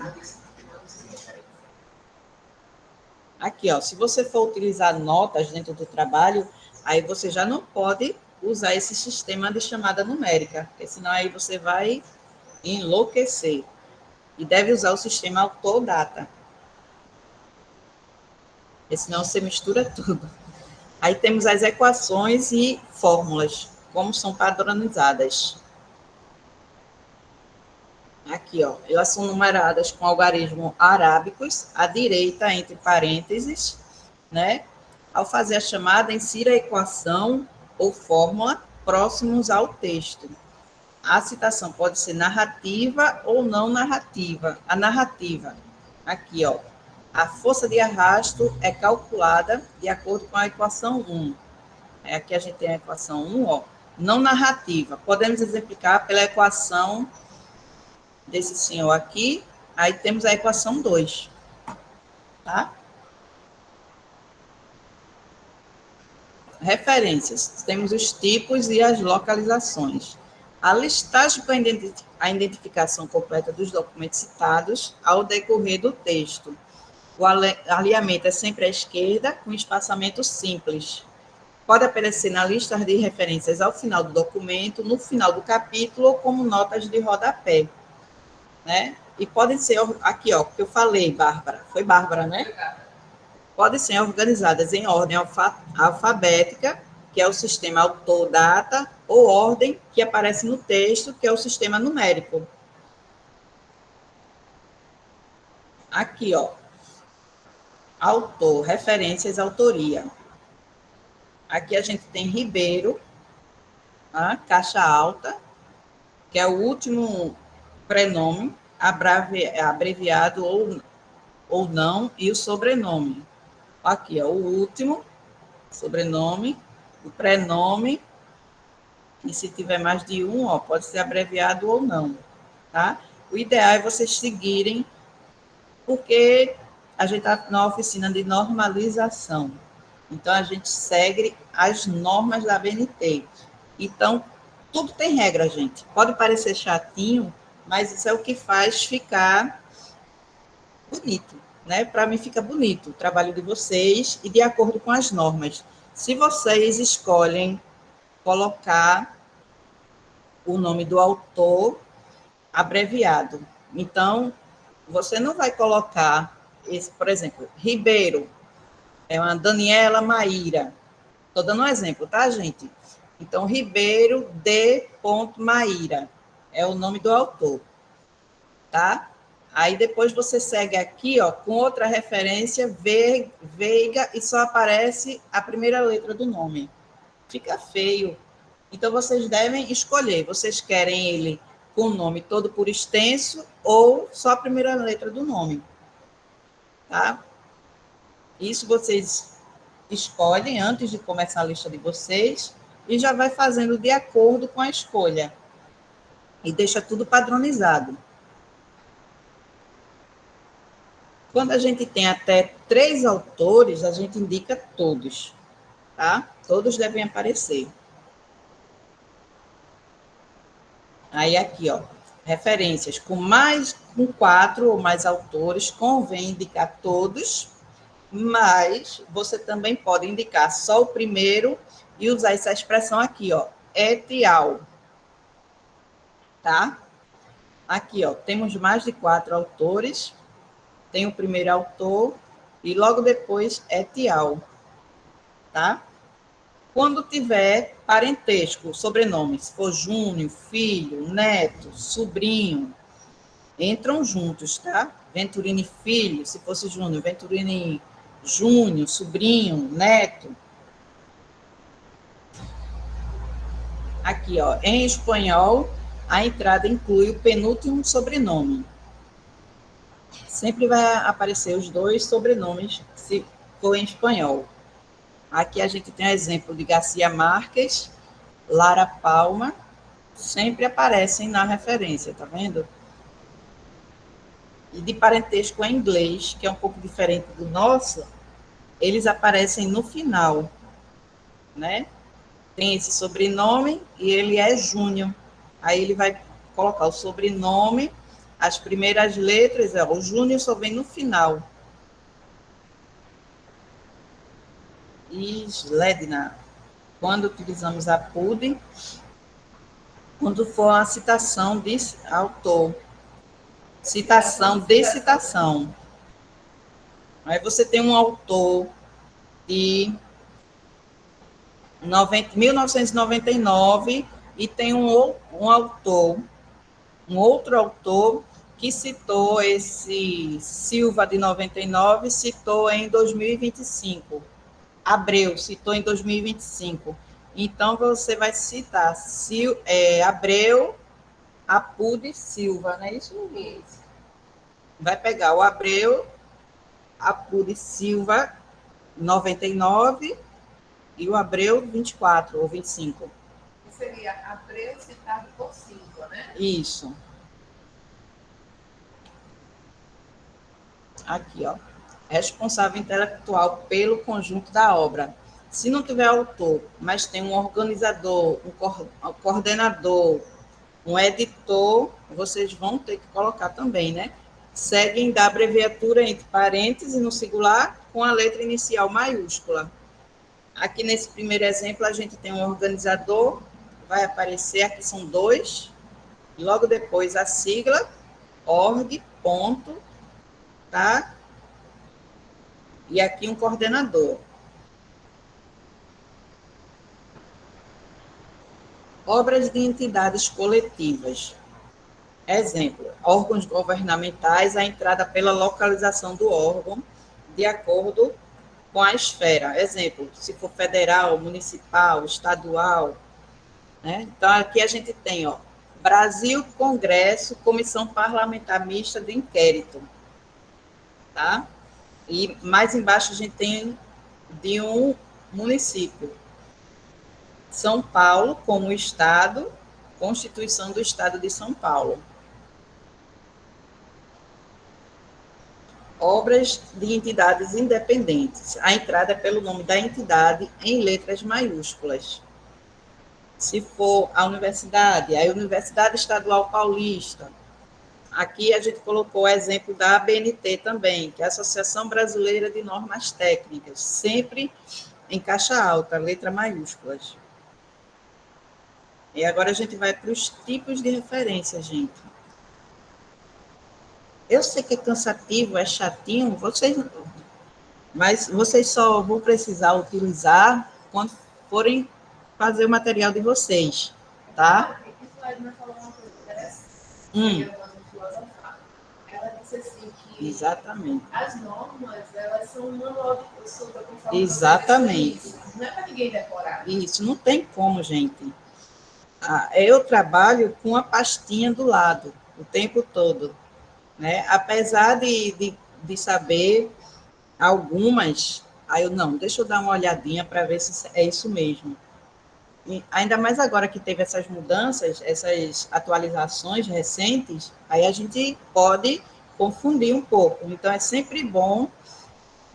Aqui, ó, se você for utilizar notas dentro do trabalho, aí você já não pode usar esse sistema de chamada numérica, porque senão aí você vai enlouquecer. E deve usar o sistema autor-data. Porque senão você mistura tudo. Aí temos as equações e fórmulas, como são padronizadas. Aqui, ó, elas são numeradas com algarismos arábicos, à direita, entre parênteses, né? Ao fazer a chamada, insira a equação ou fórmula próximos ao texto. A citação pode ser narrativa ou não narrativa. A narrativa, aqui, ó, a força de arrasto é calculada de acordo com a equação 1. Aqui a gente tem a equação 1, ó, não narrativa. Podemos exemplificar pela equação desse senhor aqui, aí temos a equação 2, tá? Referências, temos os tipos e as localizações. A listagem com a identificação completa dos documentos citados ao decorrer do texto. O alinhamento é sempre à esquerda, com espaçamento simples. Pode aparecer na lista de referências ao final do documento, no final do capítulo ou como notas de rodapé. Né? E podem ser, aqui, ó, que eu falei, Bárbara, foi Bárbara, né? Podem ser organizadas em ordem alfabética, que é o sistema autor-data, ou ordem que aparece no texto, que é o sistema numérico. Aqui, ó, autor, referências, autoria. Aqui a gente tem Ribeiro, caixa alta, que é o último prenome, abreviado ou não, e o sobrenome. Aqui, ó, o último, sobrenome, o prenome, e se tiver mais de um, ó, pode ser abreviado ou não, tá? O ideal é vocês seguirem, porque a gente está na oficina de normalização. Então, a gente segue as normas da BNT. Então, tudo tem regra, gente. Pode parecer chatinho, mas isso é o que faz ficar bonito, né? Para mim fica bonito o trabalho de vocês e de acordo com as normas. Se vocês escolhem colocar o nome do autor abreviado, então você não vai colocar esse, por exemplo, Ribeiro, é uma Daniela Maíra. Estou dando um exemplo, tá, gente? Então, Ribeiro D. Maíra é o nome do autor, tá? Aí depois você segue aqui, ó, com outra referência, Veiga, e só aparece a primeira letra do nome. Fica feio. Então, vocês devem escolher. Vocês querem ele com o nome todo por extenso ou só a primeira letra do nome, tá? Isso vocês escolhem antes de começar a lista de vocês e já vai fazendo de acordo com a escolha. E deixa tudo padronizado. Quando a gente tem até 3 autores, a gente indica todos, tá? Todos devem aparecer. Aí aqui, ó, referências com 4 ou mais autores, convém indicar todos, mas você também pode indicar só o primeiro e usar essa expressão aqui, ó, et al. Tá? Aqui, ó, temos mais de 4 autores, tem o primeiro autor e logo depois et al. Tá? Quando tiver parentesco, sobrenome, se for Júnior, filho, neto, sobrinho, entram juntos, tá? Venturini filho, se fosse Júnior, Venturini Júnior, sobrinho, neto. Aqui, ó, em espanhol, a entrada inclui o penúltimo sobrenome. Sempre vai aparecer os 2 sobrenomes, se for em espanhol. Aqui a gente tem o exemplo de Garcia Marques, Lara Palma, sempre aparecem na referência, tá vendo? E de parentesco em inglês, que é um pouco diferente do nosso, eles aparecem no final, né? Tem esse sobrenome e ele é Júnior. Aí ele vai colocar o sobrenome, as primeiras letras, o Júnior só vem no final. E Sledna, quando utilizamos a PUD, quando for a citação de autor, citação de citação. Aí você tem um autor de 1999 e tem um outro autor que citou esse Silva de 99, citou em 2025. Abreu citou em 2025. Então, você vai citar Abreu, Apud Silva, não é isso? Vai pegar o Abreu, Apud Silva, 99, e o Abreu, 24 ou 25. Que seria Abreu citado por Silva, né? Isso. Aqui, ó. Responsável intelectual pelo conjunto da obra. Se não tiver autor, mas tem um organizador, um coordenador, um editor, vocês vão ter que colocar também, né? Seguem da abreviatura entre parênteses no singular com a letra inicial maiúscula. Aqui nesse primeiro exemplo, a gente tem um organizador, vai aparecer, aqui são 2, e logo depois a sigla, org, ponto, tá? E aqui um coordenador. Obras de entidades coletivas. Exemplo, órgãos governamentais, a entrada pela localização do órgão, de acordo com a esfera. Exemplo, se for federal, municipal, estadual, né? Então, aqui a gente tem, ó, Brasil, Congresso, Comissão Parlamentar Mista de Inquérito, tá? E mais embaixo a gente tem de um município. São Paulo, como Estado, Constituição do Estado de São Paulo. Obras de entidades independentes. A entrada é pelo nome da entidade em letras maiúsculas. Se for a universidade, a Universidade Estadual Paulista. Aqui a gente colocou o exemplo da ABNT também, que é a Associação Brasileira de Normas Técnicas, sempre em caixa alta, letra maiúsculas. E agora a gente vai para os tipos de referência, gente. Eu sei que é cansativo, é chatinho, mas vocês só vão precisar utilizar quando forem fazer o material de vocês, tá? Ela disse assim que exatamente. As normas, elas são um manual de consulta com Exatamente. Não é para ninguém decorar. Isso, não tem como, gente. Eu trabalho com a pastinha do lado, o tempo todo, né? Apesar de saber algumas, aí eu, não, deixa eu dar uma olhadinha para ver se é isso mesmo. E ainda mais agora que teve essas mudanças, essas atualizações recentes, aí a gente pode confundir um pouco. Então, é sempre bom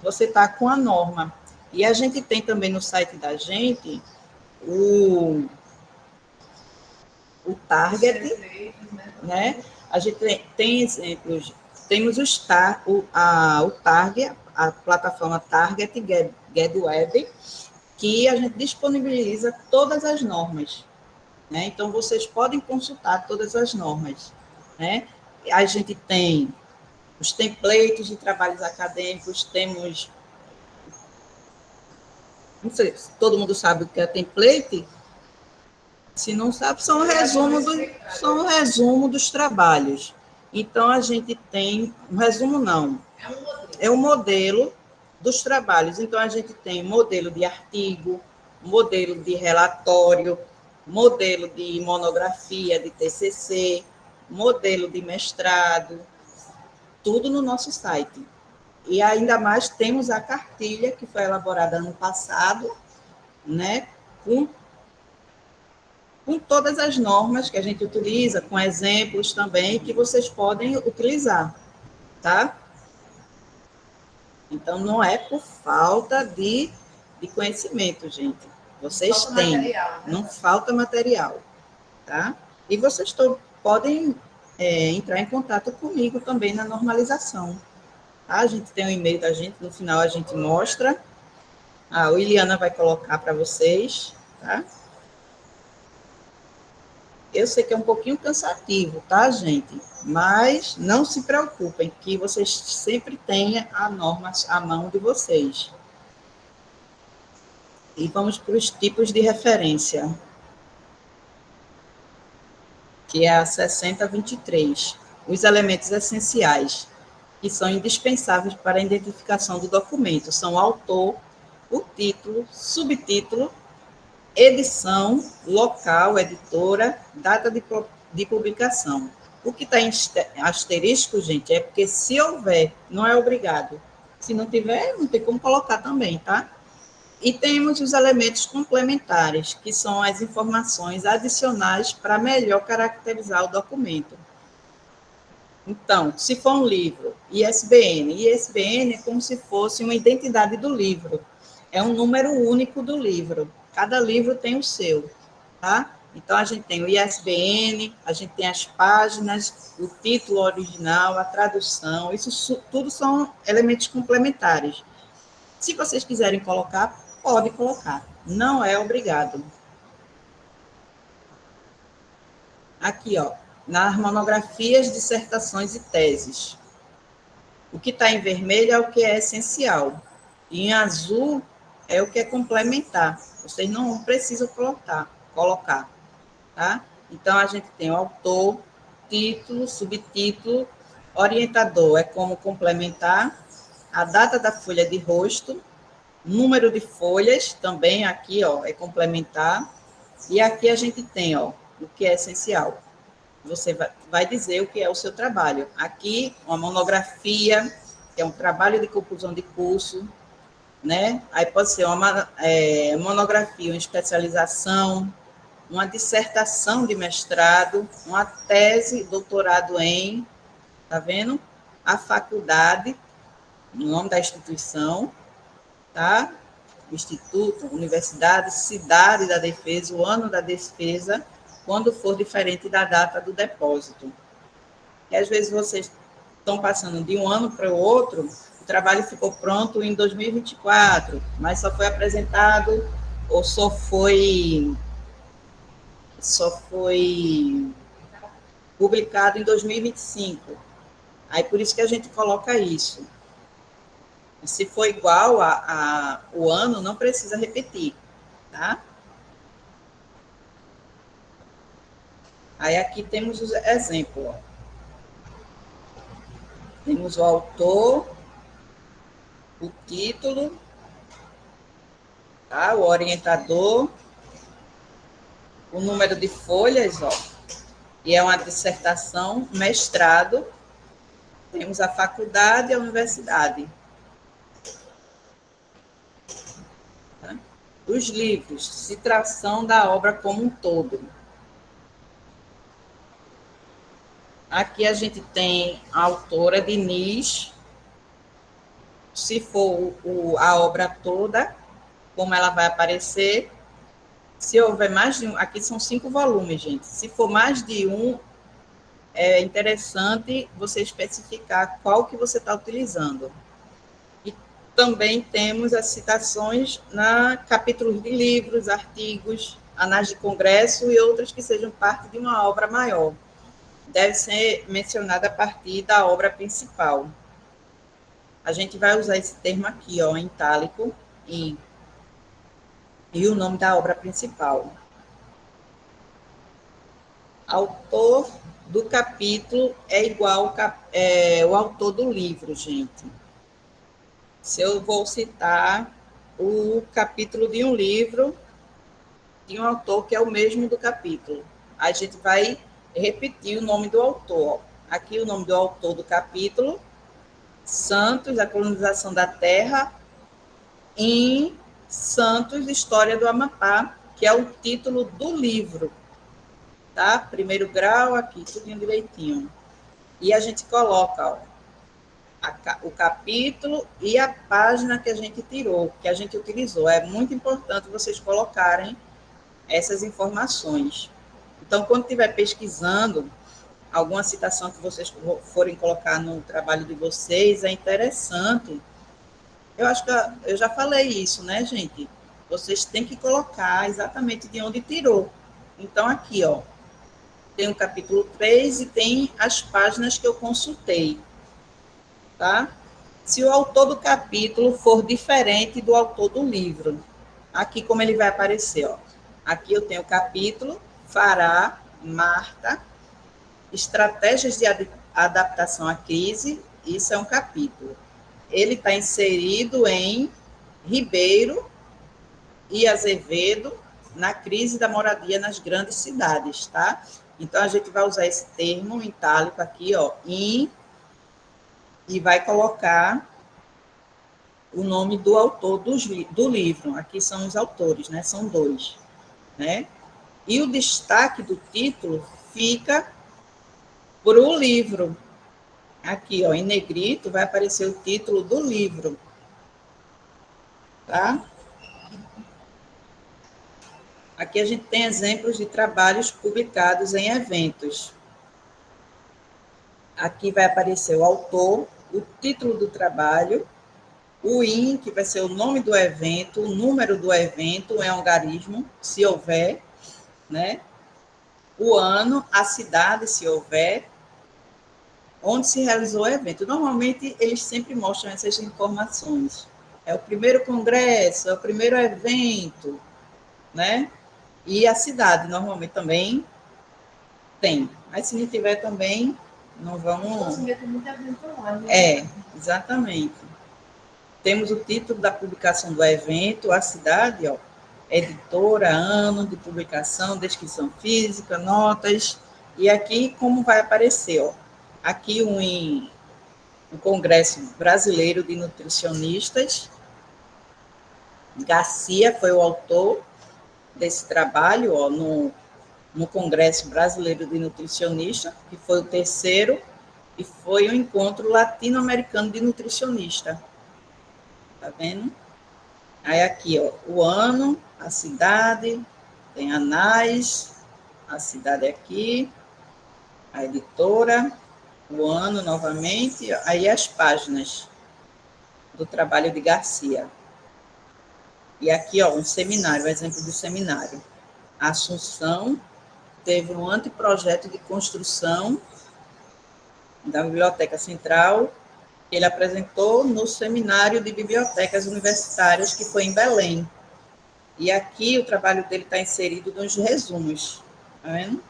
você estar com a norma. E a gente tem também no site da gente o target, né? A gente tem exemplos, temos o target, a plataforma Target GetWeb, que a gente disponibiliza todas as normas, né? Então, vocês podem consultar todas as normas, né? A gente tem os templates de trabalhos acadêmicos, temos... Não sei se todo mundo sabe o que é template. Se não sabe, são um resumo dos trabalhos. Então, a gente tem... Um resumo, não. É um modelo dos trabalhos. Então, a gente tem modelo de artigo, modelo de relatório, modelo de monografia, de TCC, modelo de mestrado, tudo no nosso site. E ainda mais temos a cartilha, que foi elaborada ano passado, né, com todas as normas que a gente utiliza, com exemplos também, que vocês podem utilizar, tá? Então, não é por falta de conhecimento, gente. Vocês têm, material, né? Não falta material, tá? E vocês podem entrar em contato comigo também na normalização. Tá? A gente tem um e-mail da gente, no final a gente mostra. A Iliana vai colocar para vocês, tá? Eu sei que é um pouquinho cansativo, tá, gente? Mas não se preocupem, que vocês sempre tenham a norma à mão de vocês. E vamos para os tipos de referência, que é a 6023. Os elementos essenciais, que são indispensáveis para a identificação do documento, são o autor, o título, subtítulo, edição, local, editora, data de publicação. O que está em asterisco, gente, é porque se houver, não é obrigado. Se não tiver, não tem como colocar também, tá? E temos os elementos complementares, que são as informações adicionais para melhor caracterizar o documento. Então, se for um livro, ISBN. ISBN é como se fosse uma identidade do livro. É um número único do livro. Cada livro tem o seu, tá? Então, a gente tem o ISBN, a gente tem as páginas, o título original, a tradução, isso tudo são elementos complementares. Se vocês quiserem colocar, pode colocar, não é obrigado. Aqui, ó, nas monografias, dissertações e teses. O que está em vermelho é o que é essencial, e em azul é o que é complementar. Vocês não precisam colocar, tá? Então, a gente tem o autor, título, subtítulo, orientador é como complementar, a data da folha de rosto, número de folhas, também aqui, ó, é complementar, e aqui a gente tem, ó, o que é essencial. você vai dizer o que é o seu trabalho. Aqui, uma monografia, que é um trabalho de conclusão de curso, né? Aí pode ser uma monografia, uma especialização, uma dissertação de mestrado, uma tese, doutorado em, tá vendo? A faculdade, o nome da instituição, tá? Instituto, universidade, cidade da defesa, o ano da defesa, quando for diferente da data do depósito. E às vezes vocês estão passando de um ano para o outro, o trabalho ficou pronto em 2024, mas só foi apresentado ou só foi publicado em 2025. Aí por isso que a gente coloca isso. Se for igual o ano, não precisa repetir, tá? Aí aqui temos os exemplos, ó. Temos o autor, o título, tá? O orientador, o número de folhas, ó. E é uma dissertação, mestrado. Temos a faculdade e a universidade. Tá? Os livros, citação da obra como um todo. Aqui a gente tem a autora Diniz, se for a obra toda, como ela vai aparecer. Se houver mais de um, aqui são 5 volumes, gente. Se for mais de um, é interessante você especificar qual que você está utilizando. E também temos as citações na capítulos de livros, artigos, anais de congresso e outras que sejam parte de uma obra maior. Deve ser mencionada a partir da obra principal. A gente vai usar esse termo aqui, ó, em itálico, e o nome da obra principal. Autor do capítulo é igual o autor do livro, gente. Se eu vou citar o capítulo de um livro, de um autor que é o mesmo do capítulo, a gente vai repetir o nome do autor. Aqui o nome do autor do capítulo, Santos, a colonização da terra, em Santos, História do Amapá, que é o título do livro, tá? Primeiro grau, aqui, tudo direitinho. E a gente coloca, ó, o capítulo e a página que a gente tirou, que a gente utilizou. É muito importante vocês colocarem essas informações. Então, quando estiver pesquisando alguma citação que vocês forem colocar no trabalho de vocês, é interessante. Eu acho que eu já falei isso, né, gente? Vocês têm que colocar exatamente de onde tirou. Então, aqui, ó, tem o capítulo 3 e tem as páginas que eu consultei, tá? Se o autor do capítulo for diferente do autor do livro, aqui como ele vai aparecer, ó. Aqui eu tenho o capítulo, Fará, Marta, Estratégias de Adaptação à Crise, isso é um capítulo. Ele está inserido em Ribeiro e Azevedo, na crise da moradia nas grandes cidades, tá? Então, a gente vai usar esse termo em itálico aqui, ó, e vai colocar o nome do autor do livro. Aqui são os autores, né? São 2, né? E o destaque do título fica para o livro. Aqui, ó, em negrito, vai aparecer o título do livro. Tá? Aqui a gente tem exemplos de trabalhos publicados em eventos. Aqui vai aparecer o autor, o título do trabalho, o IN, que vai ser o nome do evento, o número do evento, em algarismo, se houver, né? O ano, a cidade, se houver, onde se realizou o evento. Normalmente, eles sempre mostram essas informações. É o primeiro congresso, é o primeiro evento, né? E a cidade, normalmente, também tem. Mas, se não tiver também, não vamos... É, exatamente. Temos o título da publicação do evento, a cidade, ó, editora, ano de publicação, descrição física, notas, E aqui, como vai aparecer, ó, aqui um Congresso Brasileiro de Nutricionistas. Garcia foi o autor desse trabalho, ó, no Congresso Brasileiro de Nutricionista, que foi o terceiro, e foi o encontro latino-americano de nutricionista. Tá vendo? Aí aqui, ó, o ano, a cidade, tem a NAS, a cidade aqui, a editora, o ano novamente, aí as páginas do trabalho de Garcia. E aqui, ó, um seminário, um exemplo do seminário. A Assunção teve um anteprojeto de construção da Biblioteca Central, que ele apresentou no Seminário de Bibliotecas Universitárias, que foi em Belém. E aqui o trabalho dele está inserido nos resumos. Tá vendo?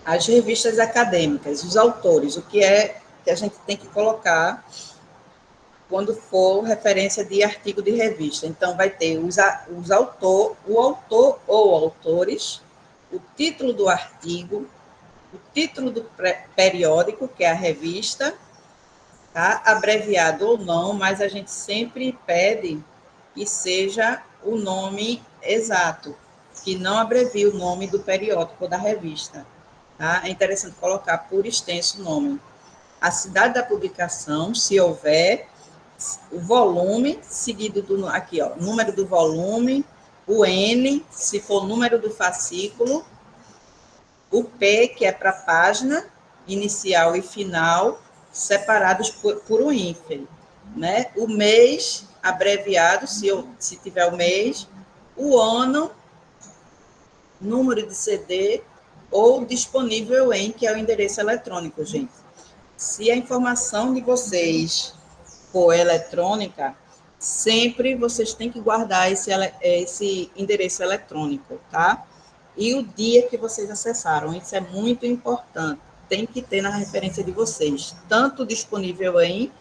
As revistas acadêmicas, os autores, o que é que a gente tem que colocar quando for referência de artigo de revista. Então, vai ter o autor ou autores, o título do artigo, o título do periódico, que é a revista, tá? Abreviado ou não, mas a gente sempre pede que seja o nome exato, que não abrevie o nome do periódico ou da revista. Tá? É interessante colocar por extenso o nome. A cidade da publicação, se houver, o volume, seguido do, aqui, ó, número do volume, o N, se for número do fascículo, o P, que é para página, inicial e final, separados por um hífen, né? O mês, abreviado, se tiver o mês, o ano, número de CD, ou disponível em, que é o endereço eletrônico, gente. Se a informação de vocês for eletrônica, sempre vocês têm que guardar esse endereço eletrônico, tá? E o dia que vocês acessaram, isso é muito importante, tem que ter na referência de vocês, tanto disponível em,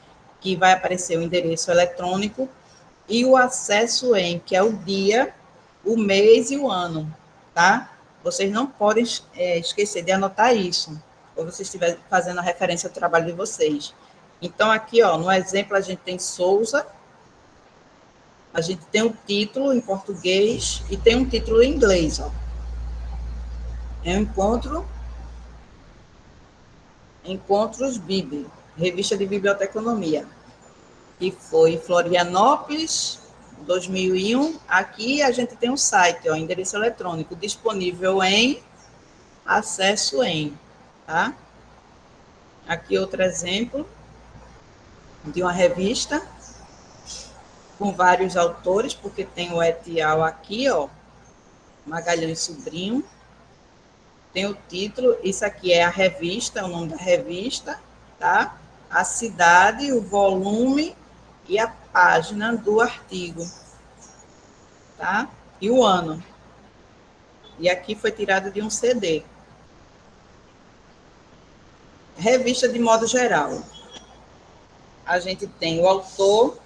que vai aparecer o endereço eletrônico, e o acesso em, que é o dia, o mês e o ano, tá? Vocês não podem esquecer de anotar isso, quando vocês estiverem fazendo a referência ao trabalho de vocês. Então, aqui, ó, no exemplo, a gente tem Souza, a gente tem o título em português e tem um título em inglês, ó. É um Encontros BIB, Revista de Biblioteconomia, que foi em Florianópolis, 2001. Aqui a gente tem um site, ó, endereço eletrônico, disponível em, acesso em, tá? Aqui outro exemplo de uma revista com vários autores, porque tem o etial aqui, ó, Magalhães Sobrinho. Tem o título, isso aqui é a revista, o nome da revista, tá? A cidade, o volume e a página do artigo, tá? E o ano. E aqui foi tirado de um CD. Revista de modo geral. A gente tem o autor,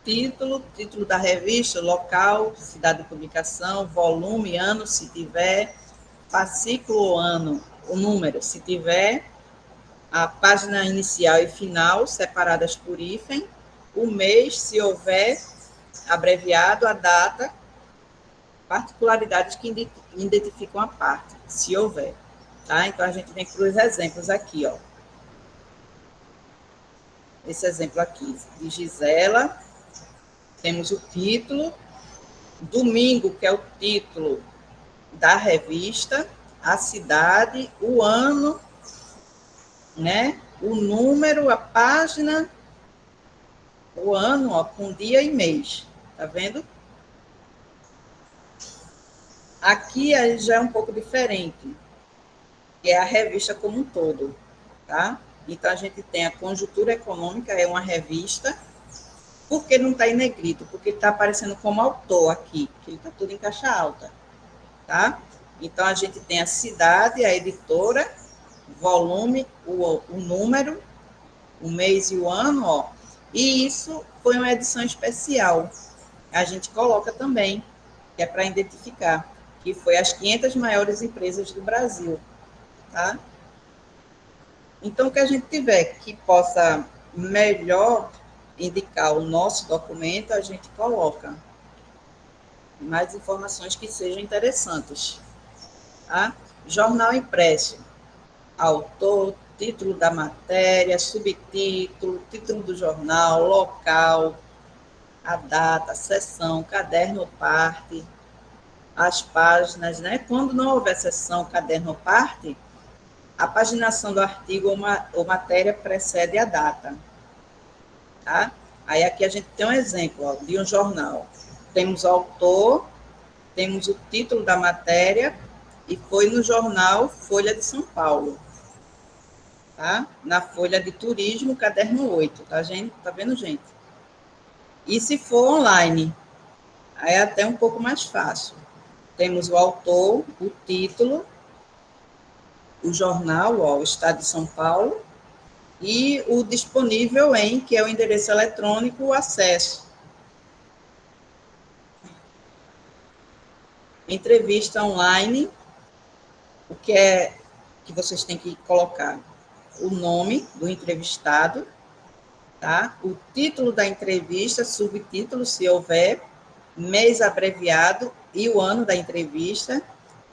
título da revista, local, cidade de publicação, volume, ano, se tiver, fascículo, ano, o número, se tiver, a página inicial e final, separadas por hífen, o mês, se houver, abreviado, a data, particularidades que identificam a parte, se houver. Tá? Então, a gente vem para os exemplos aqui, ó. Esse exemplo aqui, de Gisela, temos o título, domingo, que é o título da revista, a cidade, o ano, né? O número, a página, o ano, ó, com dia e mês, tá vendo? Aqui já é um pouco diferente, que é a revista como um todo, tá? Então, a gente tem a Conjuntura Econômica, é uma revista. Por que não está em negrito? Porque está aparecendo como autor aqui, que ele está tudo em caixa alta, tá? Então, a gente tem a cidade, a editora, volume, o número, o mês e o ano, ó. E isso foi uma edição especial. A gente coloca também, que é para identificar. que foi as 500 maiores empresas do Brasil, tá? Então, o que a gente tiver que possa melhor indicar o nosso documento, a gente coloca mais informações que sejam interessantes, tá? Jornal impresso, autor, título da matéria, subtítulo, título do jornal, local, a data, seção, caderno ou parte, as páginas, né? Quando não houver seção, caderno ou parte, a paginação do artigo ou matéria precede a data, tá? Aí aqui a gente tem um exemplo, ó, de um jornal. Temos o autor, temos o título da matéria e foi no jornal Folha de São Paulo, tá? Na Folha de Turismo, caderno 8, tá, gente? Tá vendo, gente? E se for online, aí é até um pouco mais fácil. Temos o autor, o título, o jornal, ó, o Estado de São Paulo, e o disponível em, que é o endereço eletrônico, o acesso. Entrevista online, o que é que vocês têm que colocar? O nome do entrevistado, tá? O título da entrevista, subtítulo, se houver, mês abreviado e o ano da entrevista.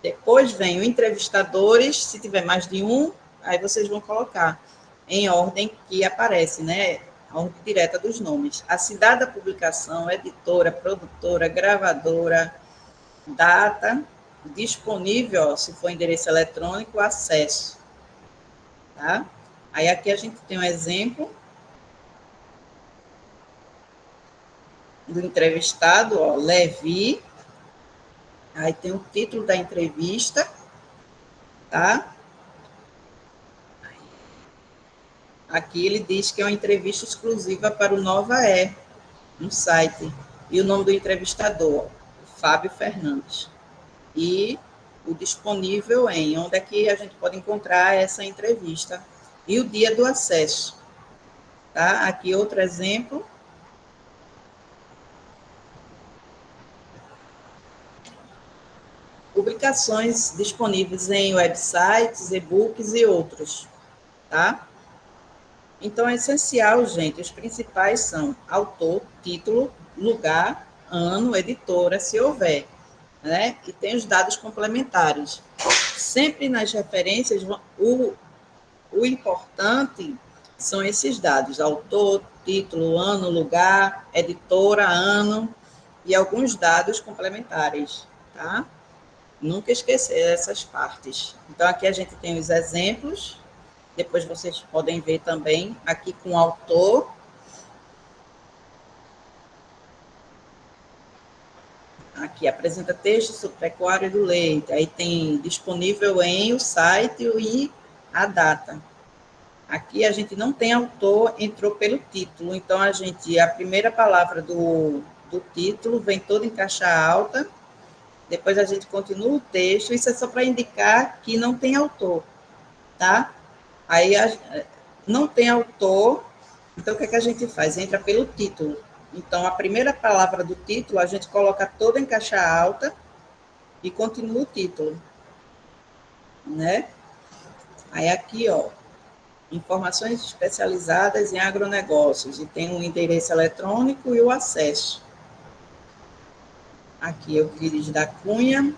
Depois vem o entrevistadores, se tiver mais de um, aí vocês vão colocar em ordem que aparece, né? A ordem direta dos nomes. A cidade da publicação, editora, produtora, gravadora, data, disponível, ó, se for endereço eletrônico, acesso. Tá? Aí aqui a gente tem um exemplo do entrevistado, ó, Levi. Aí tem o título da entrevista, tá? Aqui ele diz que é uma entrevista exclusiva para o Nova no site. E o nome do entrevistador, Fábio Fernandes. E o disponível em, onde é que a gente pode encontrar essa entrevista. E o dia do acesso. Tá? Aqui outro exemplo. Publicações disponíveis em websites, e-books e outros, tá? Então, é essencial, gente, os principais são autor, título, lugar, ano, editora, se houver, né? E tem os dados complementares. Sempre nas referências, o importante são esses dados, autor, título, ano, lugar, editora, ano, e alguns dados complementares, tá? Nunca esquecer essas partes. Então, aqui a gente tem os exemplos, depois vocês podem ver também, aqui com o autor. Aqui, apresenta texto sobre pecuária do leite, aí tem disponível em o site e a data. Aqui a gente não tem autor, entrou pelo título, então a primeira palavra do título vem toda em caixa alta, depois a gente continua o texto, isso é só para indicar que não tem autor, tá? Aí não tem autor, então o que é que a gente faz? Entra pelo título. Então, a primeira palavra do título, a gente coloca toda em caixa alta e continua o título, né? Aí aqui, ó, informações especializadas em agronegócios, e tem o endereço eletrônico e o acesso. Aqui Euclides da Cunha,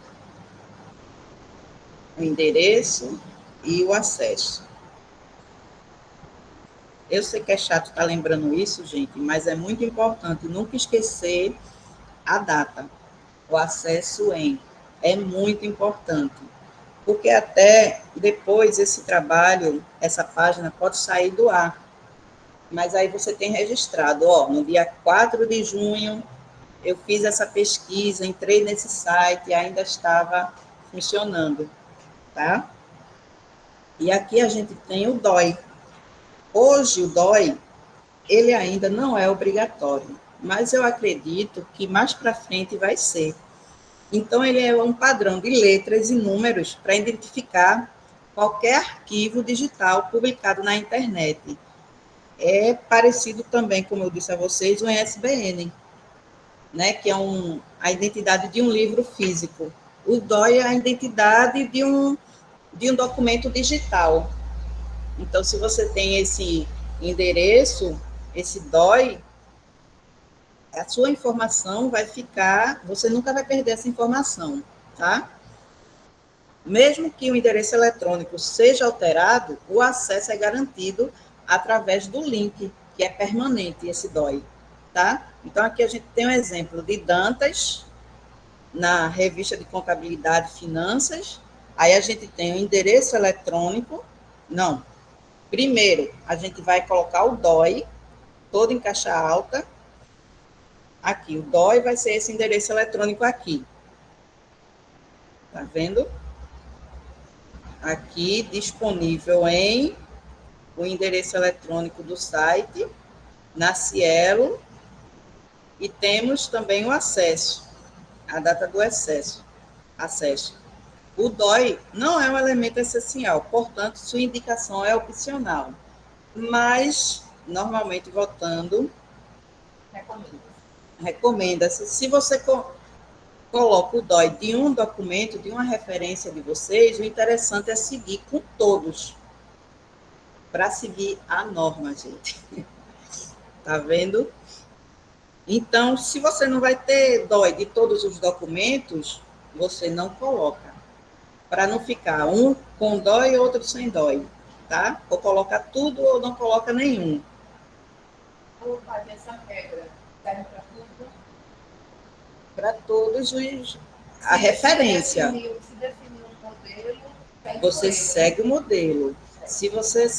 o endereço e o acesso. Eu sei que é chato estar lembrando isso, gente, mas é muito importante nunca esquecer a data, o acesso em. É muito importante, porque até depois esse trabalho, essa página pode sair do ar, mas aí você tem registrado, ó, no dia 4 de junho, eu fiz essa pesquisa, entrei nesse site e ainda estava funcionando, tá? E aqui a gente tem o DOI. Hoje o DOI, ele ainda não é obrigatório, mas eu acredito que mais para frente vai ser. Então, ele é um padrão de letras e números para identificar qualquer arquivo digital publicado na internet. É parecido também, como eu disse a vocês, o ISBN, né, que é a identidade de um livro físico. O DOI é a identidade de um documento digital. Então, se você tem esse endereço, esse DOI, a sua informação vai ficar, você nunca vai perder essa informação, tá? Mesmo que o endereço eletrônico seja alterado, o acesso é garantido através do link, que é permanente, esse DOI, tá? Então, aqui a gente tem um exemplo de Dantas, na revista de Contabilidade e Finanças, aí a gente tem o endereço eletrônico, não, primeiro a gente vai colocar o DOI, todo em caixa alta, aqui, o DOI vai ser esse endereço eletrônico aqui, tá vendo? Aqui, disponível em o endereço eletrônico do site, na Cielo, e temos também o acesso, a data do acesso. O DOI não é um elemento essencial, portanto, sua indicação é opcional, mas, normalmente, votando, recomenda-se. Se você coloca o DOI de um documento, de uma referência de vocês, o interessante é seguir com todos, para seguir a norma, gente. Tá vendo? Então, se você não vai ter DOI de todos os documentos, você não coloca. Para não ficar um com DOI e outro sem DOI, tá? Ou coloca tudo ou não coloca nenhum. Ou fazer essa regra, serve para tudo? Para todos os... A referência. Se definir um modelo, você segue o modelo. Se você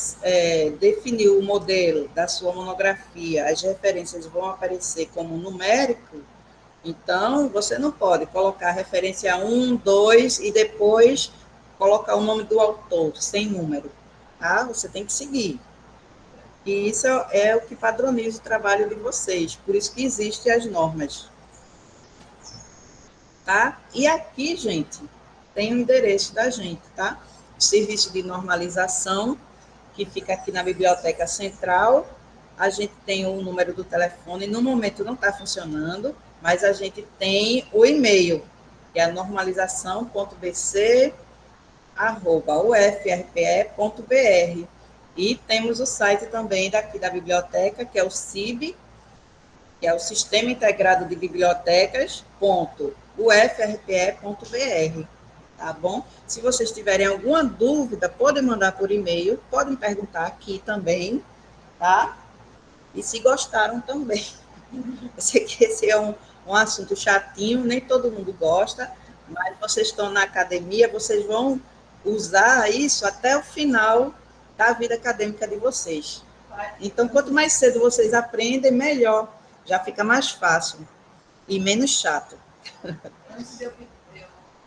definir o modelo da sua monografia, as referências vão aparecer como numérico, então você não pode colocar referência 1, 2 e depois colocar o nome do autor, sem número. Tá? Você tem que seguir. E isso é o que padroniza o trabalho de vocês. Por isso que existem as normas. Tá? E aqui, gente, tem o endereço da gente, tá? O serviço de normalização, que fica aqui na Biblioteca Central. A gente tem o número do telefone, no momento não está funcionando, mas a gente tem o e-mail, que é normalização.bc@ufrpe.br. E temos o site também daqui da biblioteca, que é o CIB, que é o Sistema Integrado de Bibliotecas.ufrpe.br, tá bom? Se vocês tiverem alguma dúvida, podem mandar por e-mail, podem perguntar aqui também, tá? E se gostaram também. Eu sei que esse é um assunto chatinho, nem todo mundo gosta, mas vocês estão na academia, vocês vão usar isso até o final da vida acadêmica de vocês. Então, quanto mais cedo vocês aprendem, melhor. Já fica mais fácil e menos chato. Antes de eu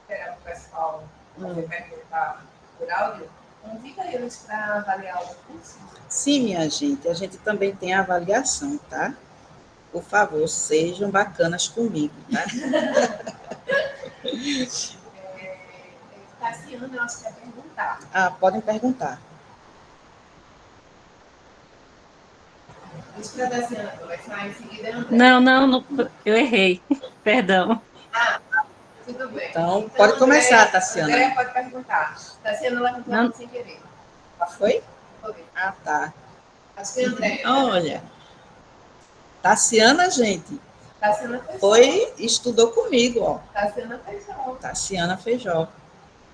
pegar o pessoal perguntar por áudio, convida eles para avaliar o curso. Sim, minha gente, a gente também tem a avaliação, tá? Por favor, sejam bacanas comigo, tá? Tassiana, eu acho que quer perguntar. Ah, podem perguntar. Diz para a Tassiana, começar em seguida, André. Não, eu errei. Perdão. Tudo bem. Então pode começar, Tassiana. André pode perguntar. Tassiana levantou a mão sem querer. Foi? Foi. Ah, tá. Acho que André. Olha, Tassiana, gente, Tassiana Feijó. estudou comigo, ó. Tassiana Feijó. Tassiana Feijó,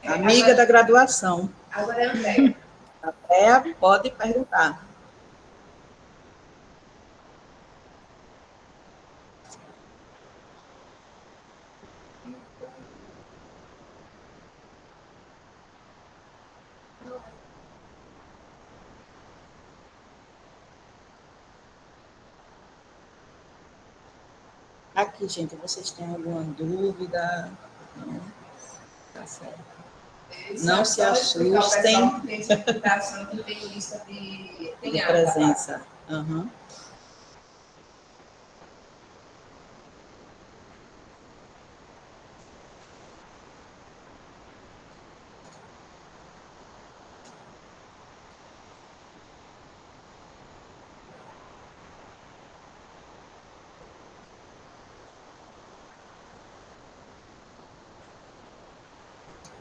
amiga da graduação. Agora é André. Andréa, pode perguntar. Aqui, gente, vocês têm alguma dúvida? Não? Tá certo. Não se assustem. Tem certificação que tem lista de Presença. Uhum.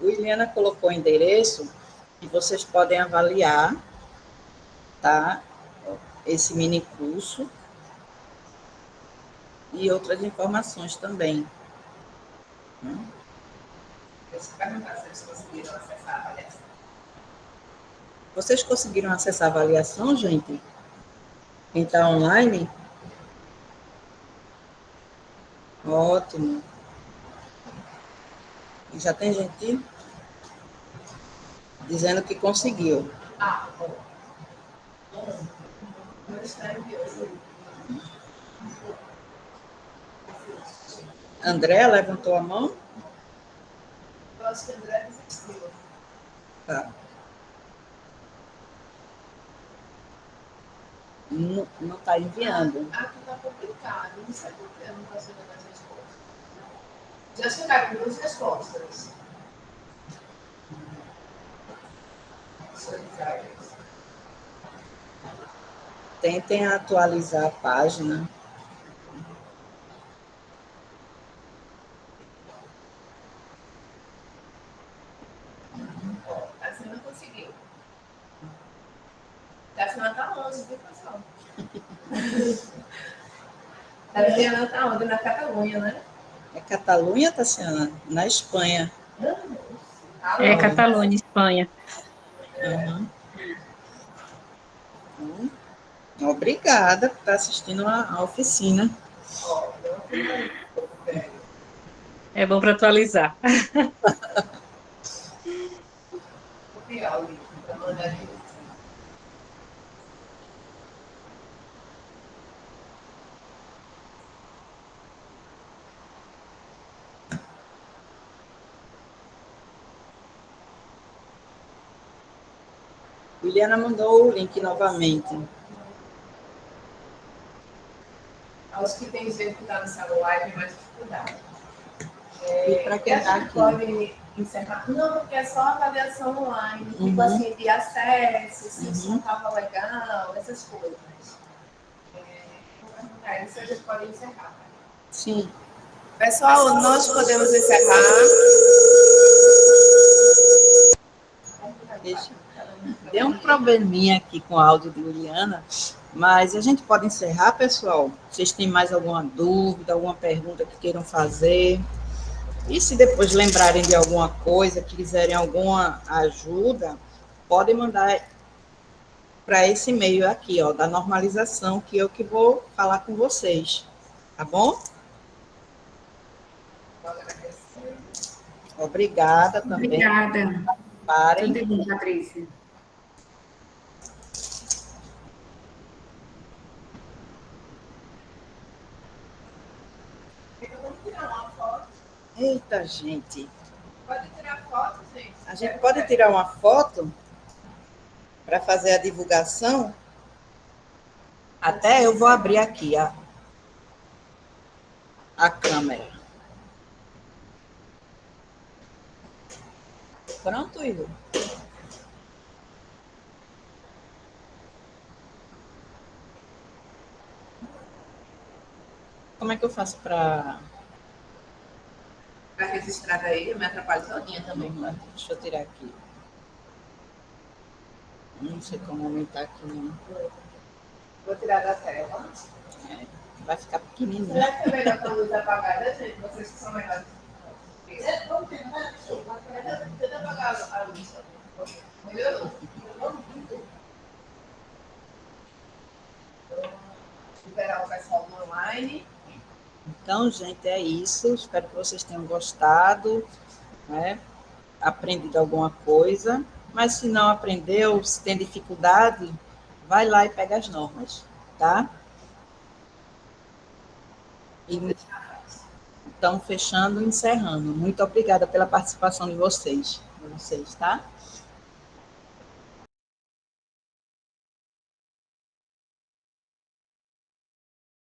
O Iliana colocou o endereço e vocês podem avaliar, tá? Esse mini curso e outras informações também. Deixa eu perguntar se eles conseguiram acessar a avaliação. Vocês conseguiram acessar a avaliação, gente? Quem está online? Ótimo. E já tem gente dizendo que conseguiu. Ah, bom. Não está enviando. André levantou a mão? Eu acho que o André desistiu. Tá. Não está enviando. Aqui está complicado. Não sei por que eu não estou chegando as respostas. Já chegaram 2 respostas. Solidárias. Tentem atualizar a página. A Sina conseguiu. A Sina está longe, viu, pessoal? A Sina está onde? Na Catalunha, né? É Catalunha, Tassiana? Na Espanha. Tá É longe. Catalunha, Espanha. Uhum. Obrigada por estar assistindo a oficina. Ó, não finaliza. É bom para atualizar. Vou criar o link para mandar ele. Juliana mandou o link novamente. Aos que tem gente que está no celular tem mais dificuldade. E para quem está aqui? Pode encerrar. Não, porque é só avaliação online, tipo Uhum. assim, de acesso, se isso Uhum. não estava legal, essas coisas. Isso a gente pode encerrar. Sim. Pessoal, nós podemos encerrar. Deixa. Deu um probleminha aqui com o áudio de Juliana, mas a gente pode encerrar, pessoal. Vocês têm mais alguma dúvida, alguma pergunta que queiram fazer? E se depois lembrarem de alguma coisa, quiserem alguma ajuda, podem mandar para esse e-mail aqui, ó, da normalização, que eu que vou falar com vocês. Tá bom? Obrigada também. Obrigada. Parem. Tudo bem, Patrícia. Vamos tirar uma foto. Eita, gente. Pode tirar foto, gente. A gente pode tirar uma foto para fazer a divulgação? Até eu vou abrir aqui a câmera. Pronto, Igor? Como é que eu faço para... Para registrar aí, eu me atrapalho todinha também. Deixa eu tirar aqui. Não sei como aumentar aqui, não. Vou tirar da tela. É, vai ficar pequenininho. Será que é melhor com a luz apagada, gente? Vocês que são melhores. Tenta apagar a luz. Melhorou. Liberar o pessoal do online. Então, gente, é isso. Espero que vocês tenham gostado, né? Aprendido alguma coisa. Mas se não aprendeu, se tem dificuldade, vai lá e pega as normas, tá? E então, fechando e encerrando. Muito obrigada pela participação de vocês, tá?